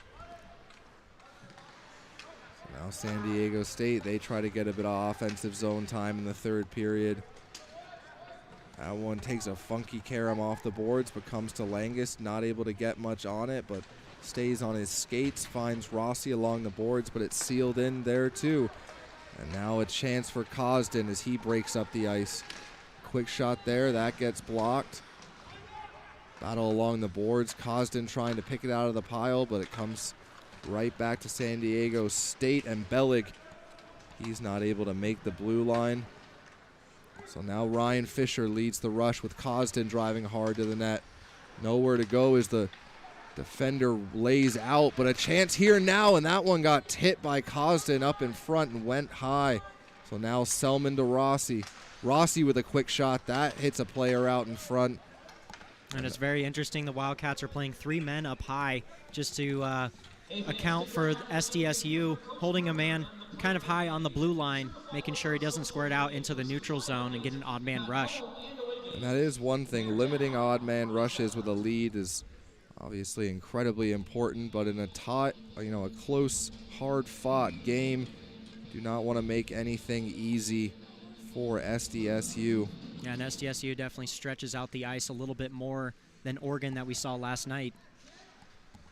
Now San Diego State, they try to get a bit of offensive zone time in the third period. That one takes a funky carom off the boards, but comes to Langus. Not able to get much on it, but stays on his skates. Finds Rossi along the boards, but it's sealed in there too. And now a chance for Cosden as he breaks up the ice. Quick shot there, that gets blocked. Battle along the boards. Cosden trying to pick it out of the pile, but it comes right back to San Diego State, and Bellig, he's not able to make the blue line. So now Ryan Fisher leads the rush with Cosden driving hard to the net. Nowhere to go as the Defender lays out, but a chance here now, and that one got hit by Cosden up in front and went high. So now Selman to Rossi. Rossi with a quick shot. That hits a player out in front. And it's very interesting. The Wildcats are playing 3 men up high just to account for SDSU holding a man kind of high on the blue line, making sure he doesn't square it out into the neutral zone and get an odd man rush. And that is one thing. Limiting odd man rushes with a lead is obviously incredibly important, but in a close, hard-fought game, do not want to make anything easy for SDSU. Yeah, and SDSU definitely stretches out the ice a little bit more than Oregon that we saw last night.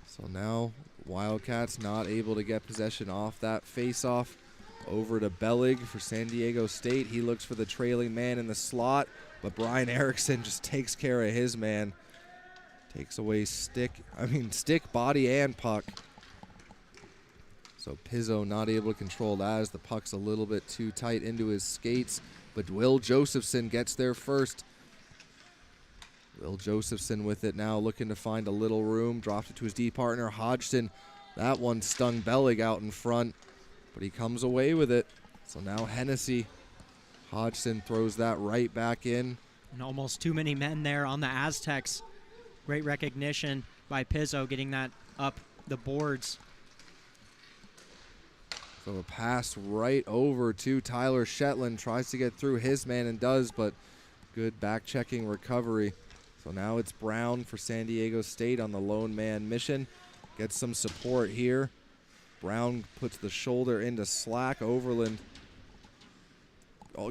So now Wildcats not able to get possession off that face-off. Over to Bellig for San Diego State. He looks for the trailing man in the slot, but Brian Erickson just takes care of his man. Takes away stick, body, and puck. So Pizzo not able to control that as the puck's a little bit too tight into his skates, but Will Josephson gets there first. Will Josephson with it now, looking to find a little room. Drops it to his D partner, Hodgson. That one stung Bellig out in front, but he comes away with it. So now Hennessy. Hodgson throws that right back in. And almost too many men there on the Aztecs. Great recognition by Pizzo getting that up the boards. So a pass right over to Tyler Shetland. Tries to get through his man and does, but good back-checking recovery. So now it's Brown for San Diego State on the lone man mission. Gets some support here. Brown puts the shoulder into slack. Overland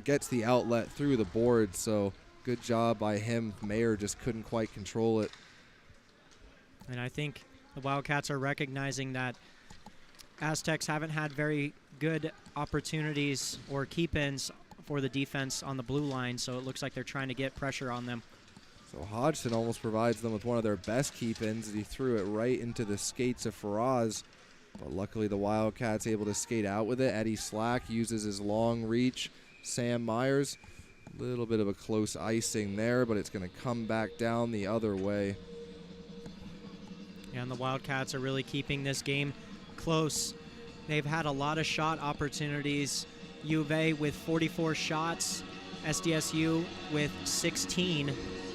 gets the outlet through the board, so good job by him. Mayer just couldn't quite control it. And I think the Wildcats are recognizing that Aztecs haven't had very good opportunities or keep-ins for the defense on the blue line, so it looks like they're trying to get pressure on them. So Hodgson almost provides them with one of their best keep-ins as he threw it right into the skates of Faraz. But luckily the Wildcats able to skate out with it. Eddie Slack uses his long reach. Sam Myers, a little bit of a close icing there, but it's going to come back down the other way. And the Wildcats are really keeping this game close. They've had a lot of shot opportunities. U of A with 44 shots, SDSU with 16.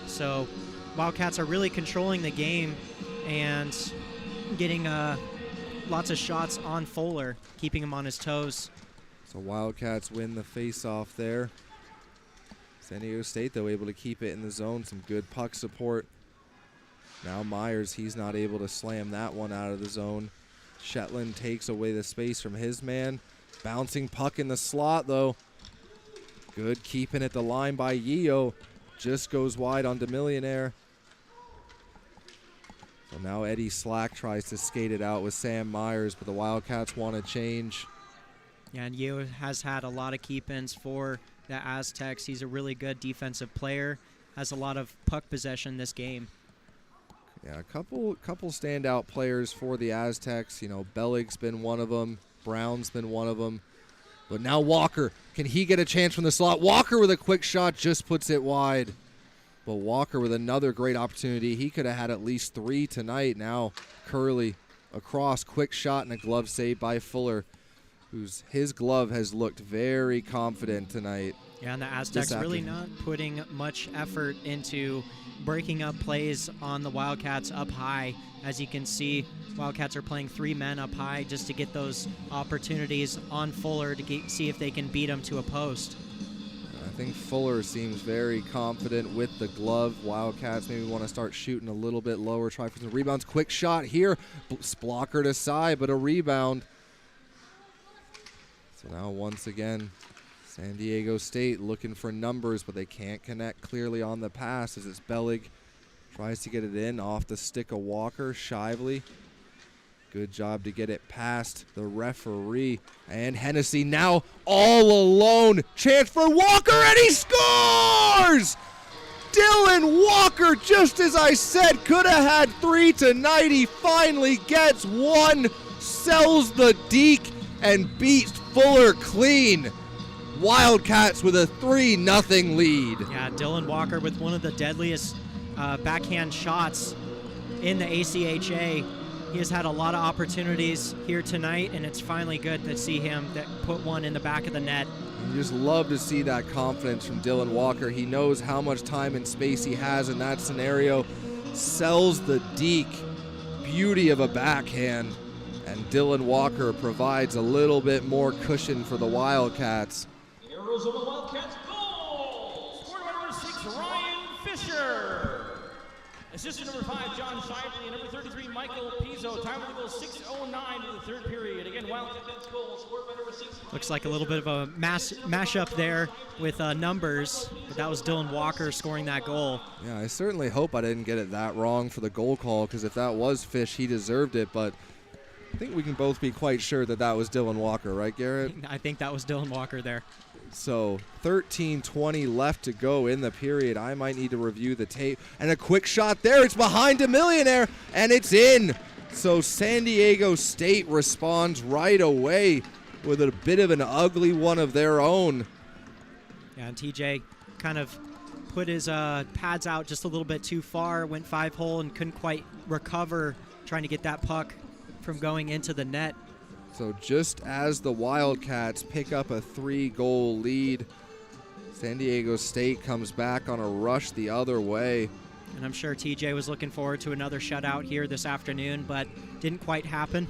So Wildcats are really controlling the game and getting lots of shots on Fuller, keeping him on his toes. So Wildcats win the face-off there. San Diego State, though, able to keep it in the zone. Some good puck support. Now Myers, he's not able to slam that one out of the zone. Shetland takes away the space from his man. Bouncing puck in the slot, though. Good keeping at the line by Yeo. Just goes wide on DeMillionaire. So now Eddie Slack tries to skate it out with Sam Myers, but the Wildcats want to change. Yeah, and Yeo has had a lot of keep-ins for the Aztecs. He's a really good defensive player. Has a lot of puck possession this game. Yeah, a couple standout players for the Aztecs. You know, Bellig's been one of them. Brown's been one of them. But now Walker, can he get a chance from the slot? Walker with a quick shot just puts it wide. But Walker with another great opportunity. He could have had at least 3 tonight. Now Curley across, quick shot and a glove save by Fuller, his glove has looked very confident tonight. Yeah, and the Aztecs really not putting much effort into breaking up plays on the Wildcats up high. As you can see, Wildcats are playing 3 men up high just to get those opportunities on Fuller to see if they can beat him to a post. I think Fuller seems very confident with the glove. Wildcats maybe want to start shooting a little bit lower, try for some rebounds. Quick shot here, blockered aside, but a rebound. So now once again, San Diego State looking for numbers, but they can't connect clearly on the pass as it's Bellig. Tries to get it in off the stick of Walker. Shively. Good job to get it past the referee. And Hennessy now all alone. Chance for Walker, and he scores! Dylan Walker, just as I said, could have had 3 tonight. He finally gets 1, sells the deke, and beats Fuller clean. Wildcats with a 3-0 lead. Yeah, Dylan Walker with one of the deadliest backhand shots in the ACHA. He has had a lot of opportunities here tonight, and it's finally good to see him put one in the back of the net. You just love to see that confidence from Dylan Walker. He knows how much time and space he has in that scenario. Sells the deke. Beauty of a backhand. And Dylan Walker provides a little bit more cushion for the Wildcats. Arizona Wildcats goal! Scored by number 6, Ryan Fisher. Assistant number 5, John Shively, and number 33, Michael Pizzo. Time of the goal, 6:09 in the third period. Again, Wildcats goal, scored by number 6. Looks like a little bit of a mashup there with numbers, but that was Dylan Walker scoring that goal. Yeah, I certainly hope I didn't get it that wrong for the goal call, because if that was Fish, he deserved it, but I think we can both be quite sure that that was Dylan Walker, right, Garrett? I think that was Dylan Walker there. So 13:20 left to go in the period. I might need to review the tape. And a quick shot there. It's behind a millionaire, and it's in. So San Diego State responds right away with a bit of an ugly one of their own. Yeah, and TJ kind of put his pads out just a little bit too far, went 5-hole and couldn't quite recover trying to get that puck from going into the net. So just as the Wildcats pick up a 3-goal lead, San Diego State comes back on a rush the other way. And I'm sure TJ was looking forward to another shutout here this afternoon, but didn't quite happen.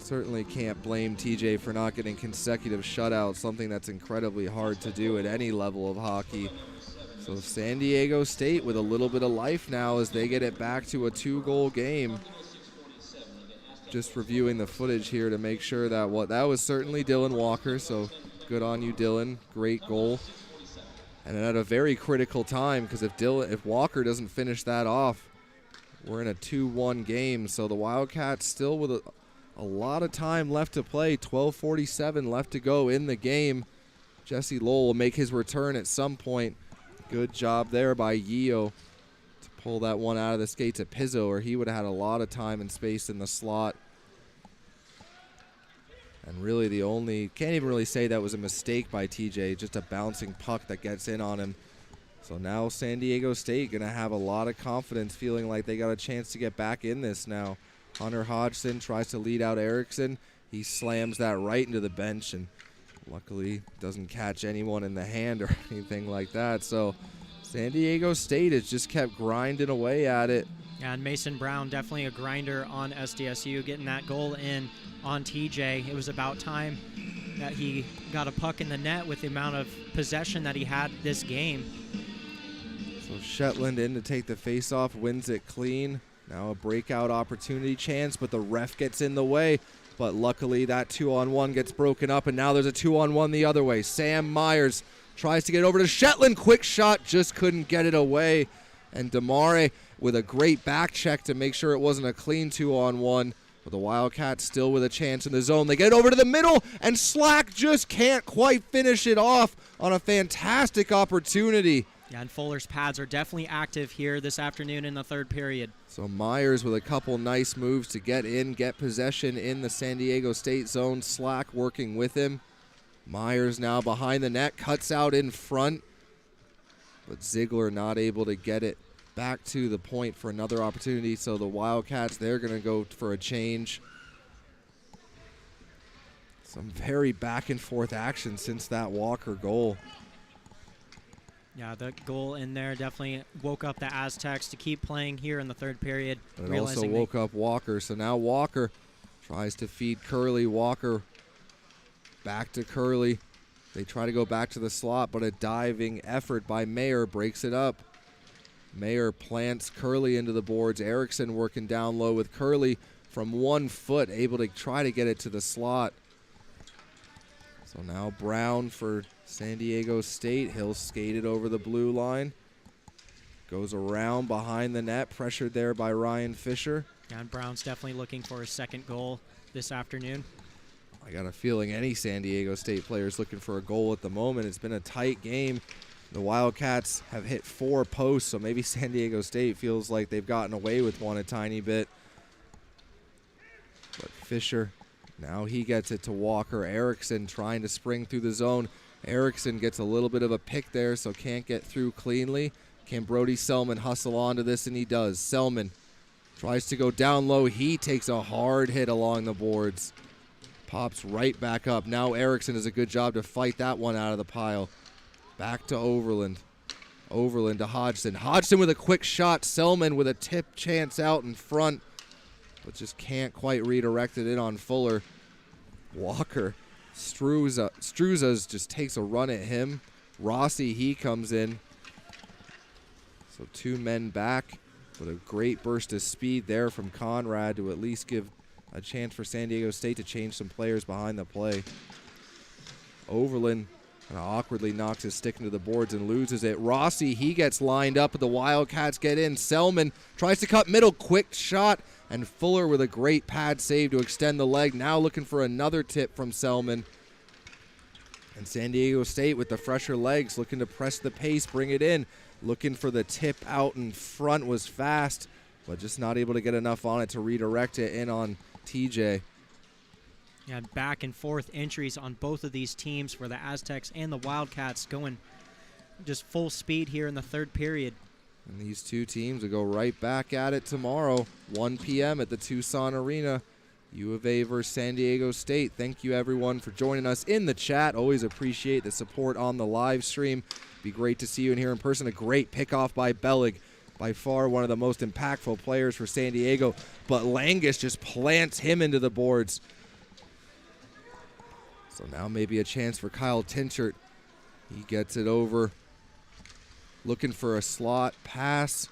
Certainly can't blame TJ for not getting consecutive shutouts, something that's incredibly hard to do at any level of hockey. So San Diego State with a little bit of life now as they get it back to a 2-goal game. Just reviewing the footage here to make sure that that was certainly Dylan Walker, so good on you, Dylan. Great goal. And at a very critical time, because if Walker doesn't finish that off, we're in a 2-1 game. So the Wildcats still with a lot of time left to play. 12:47 left to go in the game. Jesse Lowell will make his return at some point. Good job there by Yeo to pull that one out of the skates at Pizzo, or he would have had a lot of time and space in the slot. And really can't even really say that was a mistake by TJ, just a bouncing puck that gets in on him. So now San Diego State going to have a lot of confidence, feeling like they got a chance to get back in this now. Hunter Hodgson tries to lead out Erickson. He slams that right into the bench and luckily doesn't catch anyone in the hand or anything like that. So San Diego State has just kept grinding away at it. Yeah, and Mason Brown, definitely a grinder on SDSU, getting that goal in on TJ. It was about time that he got a puck in the net with the amount of possession that he had this game. So Shetland in to take the faceoff, wins it clean. Now a breakout opportunity chance, but the ref gets in the way. But luckily that 2-on-1 gets broken up, and now there's a 2-on-1 the other way. Sam Myers tries to get over to Shetland. Quick shot, just couldn't get it away. And Damare with a great back check to make sure it wasn't a clean 2-on-1. But the Wildcats still with a chance in the zone. They get over to the middle, and Slack just can't quite finish it off on a fantastic opportunity. Yeah, and Fuller's pads are definitely active here this afternoon in the third period. So Myers with a couple nice moves to get possession in the San Diego State zone. Slack working with him. Myers now behind the net, cuts out in front. But Ziegler not able to get it back to the point for another opportunity. So the Wildcats, they're going to go for a change. Some very back and forth action since that Walker goal. Yeah, the goal in there definitely woke up the Aztecs to keep playing here in the third period. But it also woke up Walker. So now Walker tries to feed Curley. Walker back to Curley. They try to go back to the slot, but a diving effort by Mayer breaks it up. Mayer plants Curley into the boards. Erickson working down low with Curley from 1 foot, able to try to get it to the slot. So now Brown for San Diego State. He'll skate it over the blue line. Goes around behind the net, pressured there by Ryan Fisher. Yeah, and Brown's definitely looking for his second goal this afternoon. I got a feeling any San Diego State player is looking for a goal at the moment. It's been a tight game. The Wildcats have hit 4 posts, so maybe San Diego State feels like they've gotten away with one a tiny bit. But Fisher, now he gets it to Walker. Erickson trying to spring through the zone. Erickson gets a little bit of a pick there, so can't get through cleanly. Can Brody Selman hustle onto this? And he does. Selman Tries to go down low. He takes a hard hit along the boards. Pops right back up. Now Erickson does a good job to fight that one out of the pile. Back to Overland. Overland to Hodgson. Hodgson with a quick shot. Selman with a tip chance out in front, but just can't quite redirect it in on Fuller. Walker. Struza just takes a run at him. Rossi, he comes in. So 2 men back, but a great burst of speed there from Conrad to at least give a chance for San Diego State to change some players behind the play. Overland kind of awkwardly knocks his stick into the boards and loses it. Rossi, he gets lined up, but the Wildcats get in. Selman tries to cut middle, quick shot, and Fuller with a great pad save to extend the leg. Now looking for another tip from Selman. And San Diego State with the fresher legs looking to press the pace, bring it in. Looking for the tip out in front, was fast, but just not able to get enough on it to redirect it in on TJ. Yeah, back and forth entries on both of these teams for the Aztecs and the Wildcats, going just full speed here in the third period. And these two teams will go right back at it tomorrow, 1 p.m. at the Tucson Arena. U of A versus San Diego State. Thank you, everyone, for joining us in the chat. Always appreciate the support on the live stream. Be great to see you in here in person. A great pickoff by Bellig. By far one of the most impactful players for San Diego. But Langus just plants him into the boards. So now maybe a chance for Kyle Tinchert. He gets it over. Looking for a slot pass.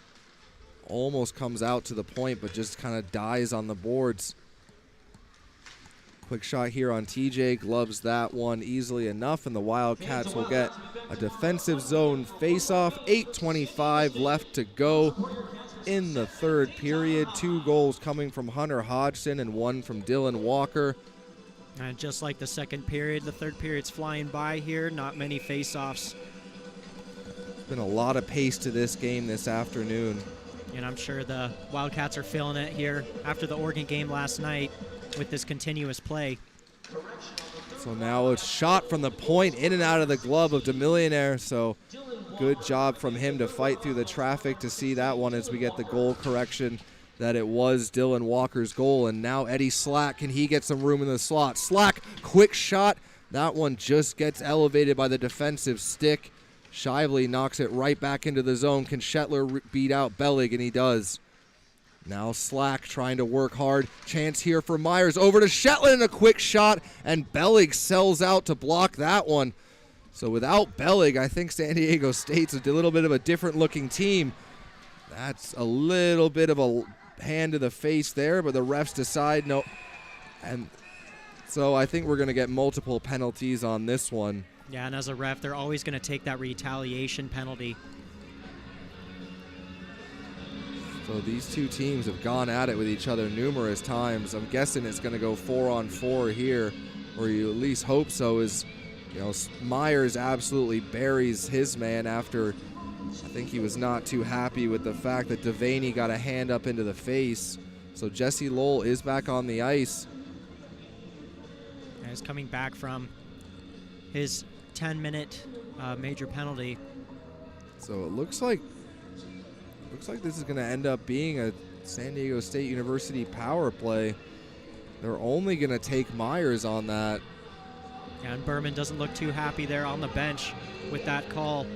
Almost comes out to the point, but just kind of dies on the boards. Quick shot here on TJ, gloves that one easily enough, and the Wildcats will get a defensive zone face-off. 8:25 left to go in the third period. 2 goals coming from Hunter Hodgson and 1 from Dylan Walker. And just like the second period, the third period's flying by here. Not many face-offs. There's been a lot of pace to this game this afternoon. And I'm sure the Wildcats are feeling it here after the Oregon game last night with this continuous play. So now a shot from the point in and out of the glove of DeMillionaire. So good job from him to fight through the traffic to see that one as we get the goal correction that it was Dylan Walker's goal. And now Eddie Slack, can he get some room in the slot? Slack, quick shot. That one just gets elevated by the defensive stick. Shively knocks it right back into the zone. Can Shetler beat out Bellig? And he does. Now Slack trying to work hard. Chance here for Myers. Over to Shetland, a quick shot, and Bellig sells out to block that one. So without Bellig, I think San Diego State's a little bit of a different looking team. That's a little bit of a hand to the face there, but the refs decide no. And so I think we're going to get multiple penalties on this one. Yeah, and as a ref, they're always going to take that retaliation penalty. So these two teams have gone at it with each other numerous times. I'm guessing it's going to go 4-on-4 here, or you at least hope so, as Myers absolutely buries his man after I think he was not too happy with the fact that Devaney got a hand up into the face. So Jesse Lowell is back on the ice. And he's coming back from his 10-minute major penalty. So it looks like this is going to end up being a San Diego State University power play. They're only going to take Myers on that. Yeah, and Berman doesn't look too happy there on the bench with that call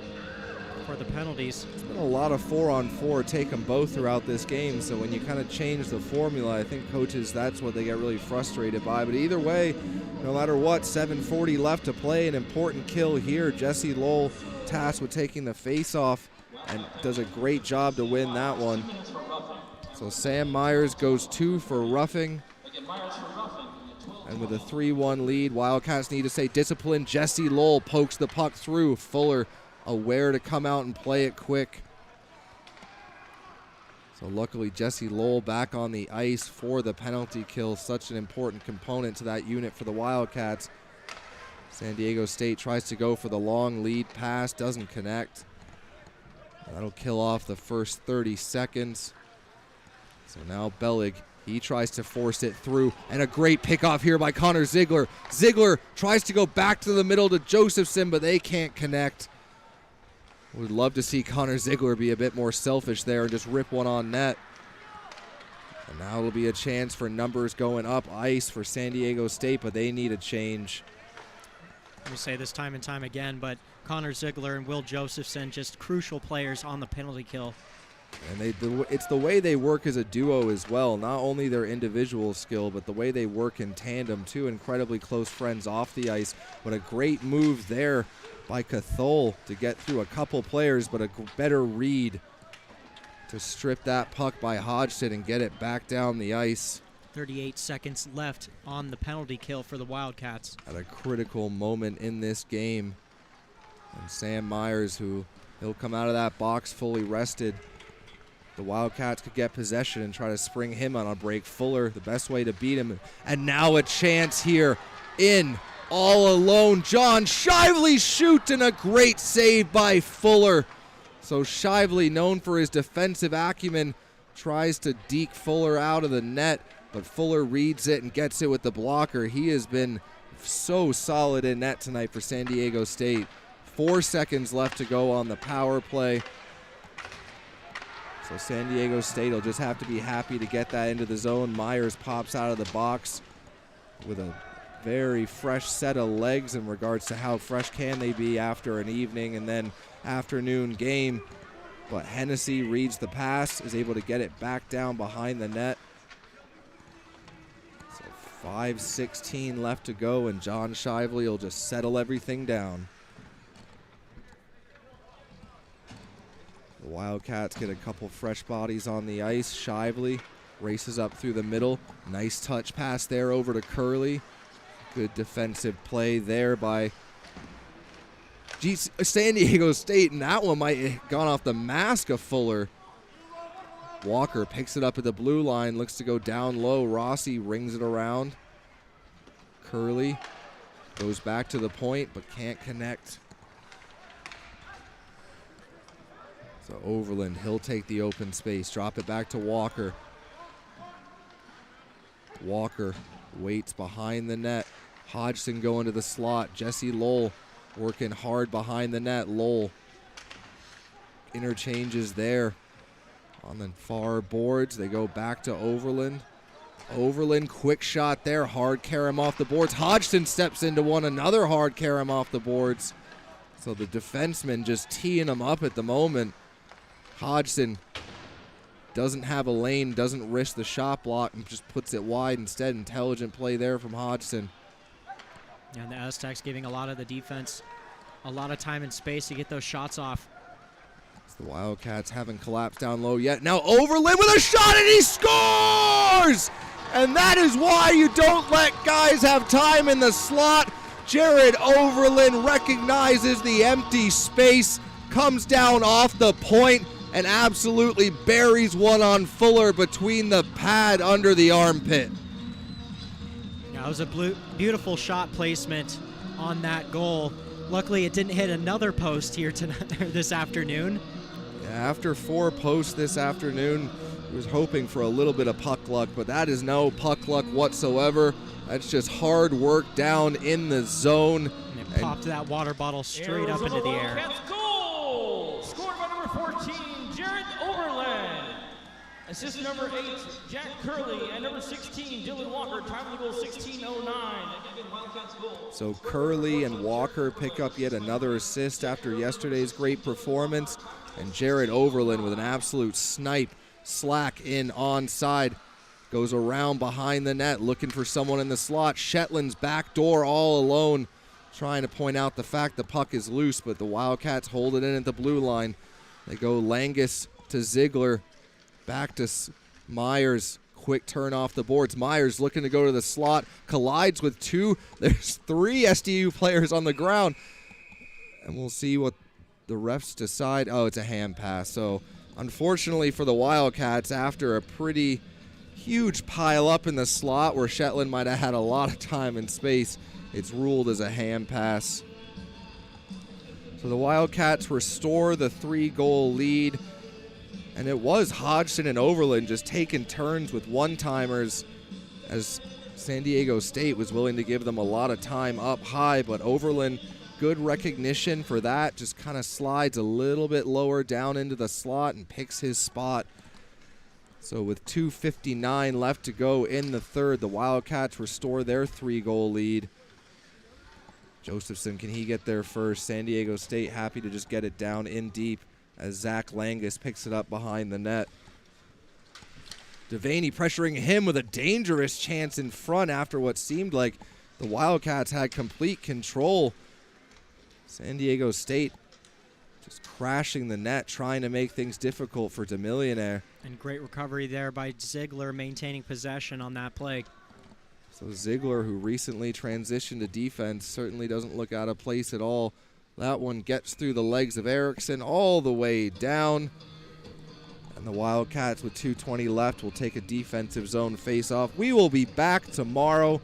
for the penalties. It's been a lot of 4-on-4, take them both throughout this game, so when you kind of change the formula, I think coaches, that's what they get really frustrated by. But either way, no matter what, 7:40 left to play, an important kill here. Jesse Lowell tasked with taking the face-off and does a great job to win that one. So Sam Myers goes 2 for roughing. And with a 3-1 lead, Wildcats need to stay disciplined. Jesse Lowell pokes the puck through. Fuller aware to come out and play it quick. So luckily Jesse Lowell back on the ice for the penalty kill. Such an important component to that unit for the Wildcats. San Diego State tries to go for the long lead pass, doesn't connect. That'll kill off the first 30 seconds. So now Bellig, he tries to force it through, and a great pickoff here by Connor Ziegler. Ziegler tries to go back to the middle to Josephson, but they can't connect. Would love to see Connor Ziegler be a bit more selfish there and just rip one on net. And now it'll be a chance for numbers going up ice for San Diego State, but they need a change. We say this time and time again, but Connor Ziegler and Will Josephson, just crucial players on the penalty kill. And it's the way they work as a duo as well. Not only their individual skill, but the way they work in tandem. Two incredibly close friends off the ice. But a great move there by Cathol to get through a couple players, but a better read to strip that puck by Hodgson and get it back down the ice. 38 seconds left on the penalty kill for the Wildcats. At a critical moment in this game. And Sam Myers, he'll come out of that box fully rested. The Wildcats could get possession and try to spring him on a break. Fuller, the best way to beat him. And now a chance here in all alone. John Shively shoots, and a great save by Fuller. So Shively, known for his defensive acumen, tries to deke Fuller out of the net, but Fuller reads it and gets it with the blocker. He has been so solid in net tonight for San Diego State. 4 seconds left to go on the power play. So San Diego State will just have to be happy to get that into the zone. Myers pops out of the box with a very fresh set of legs in regards to how fresh can they be after an evening and then afternoon game. But Hennessy reads the pass, is able to get it back down behind the net. So 5:16 left to go, and John Shively will just settle everything down. The Wildcats get a couple fresh bodies on the ice. Shively races up through the middle. Nice touch pass there over to Curley. Good defensive play there by San Diego State, and that one might have gone off the mask of Fuller. Walker picks it up at the blue line, looks to go down low. Rossi rings it around. Curley goes back to the point, but can't connect. So Overland, he'll take the open space, drop it back to Walker. Walker waits behind the net. Hodgson going to the slot. Jesse Lowell working hard behind the net. Lowell interchanges there on the far boards. They go back to Overland. Overland, quick shot there. Hard carom off the boards. Hodgson steps into one. Another hard carom off the boards. So the defenseman just teeing him up at the moment. Hodgson doesn't have a lane, doesn't risk the shot block, and just puts it wide instead. Intelligent play there from Hodgson. And the Aztecs giving a lot of the defense a lot of time and space to get those shots off. The Wildcats haven't collapsed down low yet. Now Overland with a shot, and he scores! And that is why you don't let guys have time in the slot. Jared Overland recognizes the empty space, comes down off the point, and absolutely buries one on Fuller between the pad under the armpit. Yeah, it was a beautiful shot placement on that goal. Luckily, it didn't hit another post here tonight, this afternoon. Yeah, after 4 posts this afternoon, he was hoping for a little bit of puck luck, but that is no puck luck whatsoever. That's just hard work down in the zone. And it popped that water bottle straight up into the air. Wildcats goal! Scored by number 14, Jared Overland. Assist number 8, Jack Curley, and number 16, Dylan Walker. Time of the goal, 16:09. So Curley and Walker pick up yet another assist after yesterday's great performance. And Jared Overland with an absolute snipe, slack in onside. Goes around behind the net, looking for someone in the slot. Shetland's back door all alone, trying to point out the fact the puck is loose, but the Wildcats hold it in at the blue line. They go Langus to Ziegler, back to Myers. Quick turn off the boards. Myers looking to go to the slot, collides with 2. There's 3 SDU players on the ground. And we'll see what the refs decide. Oh, it's a hand pass. So unfortunately for the Wildcats, after a pretty huge pile up in the slot where Shetland might have had a lot of time and space, it's ruled as a hand pass. So the Wildcats restore the 3-goal lead. And it was Hodgson and Overland just taking turns with one-timers as San Diego State was willing to give them a lot of time up high. But Overland, good recognition for that, just kind of slides a little bit lower down into the slot and picks his spot. So with 2:59 left to go in the third, the Wildcats restore their 3-goal lead. Josephson, can he get there first? San Diego State happy to just get it down in deep as Zach Langus picks it up behind the net. Devaney pressuring him with a dangerous chance in front after what seemed like the Wildcats had complete control. San Diego State just crashing the net, trying to make things difficult for DeMillionaire. And great recovery there by Ziegler, maintaining possession on that play. So Ziegler, who recently transitioned to defense, certainly doesn't look out of place at all. That one gets through the legs of Erickson all the way down. And the Wildcats, with 2:20 left, will take a defensive zone face-off. We will be back tomorrow,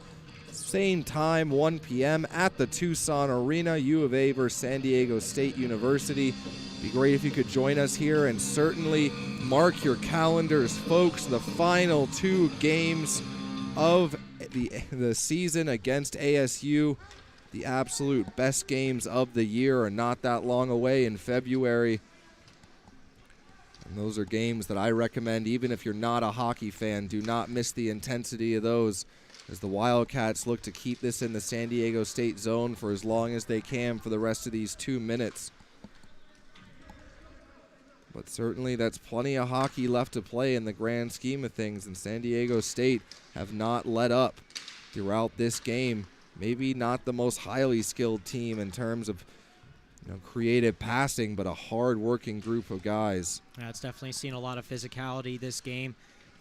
same time, 1 p.m. at the Tucson Arena, U of A versus San Diego State University. Be great if you could join us here, and certainly mark your calendars, folks. The final 2 games of the season against ASU. The absolute best games of the year are not that long away in February. And those are games that I recommend, even if you're not a hockey fan, do not miss the intensity of those, as the Wildcats look to keep this in the San Diego State zone for as long as they can for the rest of these 2 minutes. But certainly that's plenty of hockey left to play in the grand scheme of things, and San Diego State have not let up throughout this game. Maybe not the most highly skilled team in terms of creative passing, but a hard-working group of guys. Yeah, it's definitely seen a lot of physicality this game.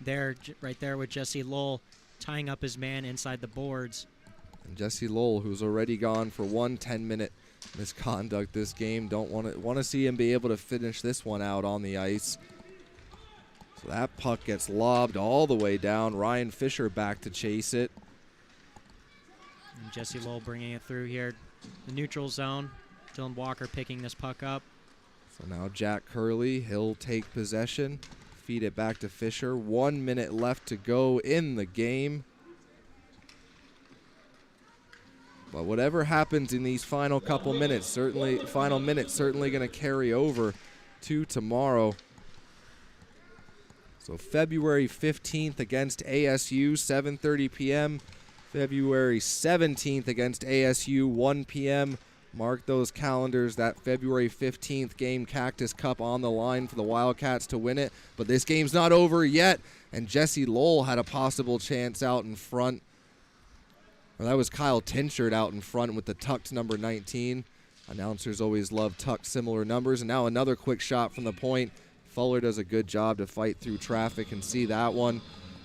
Right there with Jesse Lowell tying up his man inside the boards. And Jesse Lowell, who's already gone for 1 10-minute misconduct this game, don't want to see him be able to finish this one out on the ice. So that puck gets lobbed all the way down. Ryan Fisher back to chase it. And Jesse Lowell bringing it through here, the neutral zone. Dylan Walker picking this puck up. So now Jack Curley, he'll take possession, feed it back to Fisher. 1 minute left to go in the game. But whatever happens in these final couple minutes, certainly going to carry over to tomorrow. So February 15th against ASU, 7:30 p.m. February 17th against ASU, 1 p.m. Mark those calendars. That February 15th game, Cactus Cup on the line for the Wildcats to win it. But this game's not over yet, and Jesse Lowell had a possible chance out in front. Well, that was Kyle Tinchard out in front with the tucked number 19. Announcers always love tucked similar numbers. And now another quick shot from the point. Fuller does a good job to fight through traffic and see that one.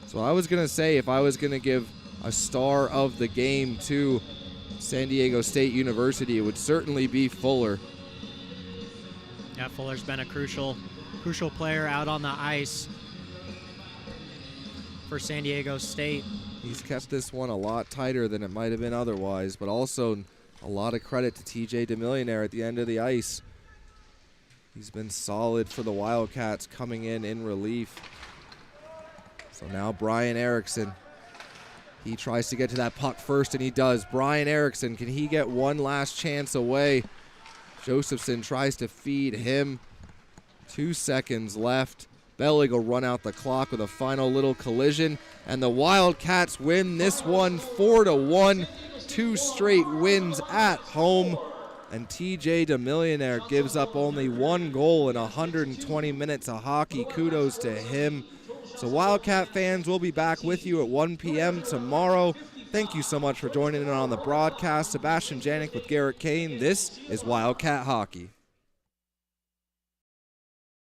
So I was going to say, if I was going to give a star of the game to San Diego State University, it would certainly be Fuller. Yeah, Fuller's been a crucial player out on the ice for San Diego State. He's kept this one a lot tighter than it might have been otherwise, but also a lot of credit to TJ DeMillionaire at the end of the ice. He's been solid for the Wildcats coming in relief. So now Brian Erickson. He tries to get to that puck first, and he does. Brian Erickson, can he get one last chance away? Josephson tries to feed him. 2 seconds left. Bellig will run out the clock with a final little collision, and the Wildcats win this one 4-1. 2 straight wins at home, and TJ DeMillionaire gives up only 1 goal in 120 minutes of hockey. Kudos to him. So Wildcat fans, we'll be back with you at 1 p.m. tomorrow. Thank you so much for joining in on the broadcast. Sebastian Janik with Garrett Kane. This is Wildcat Hockey.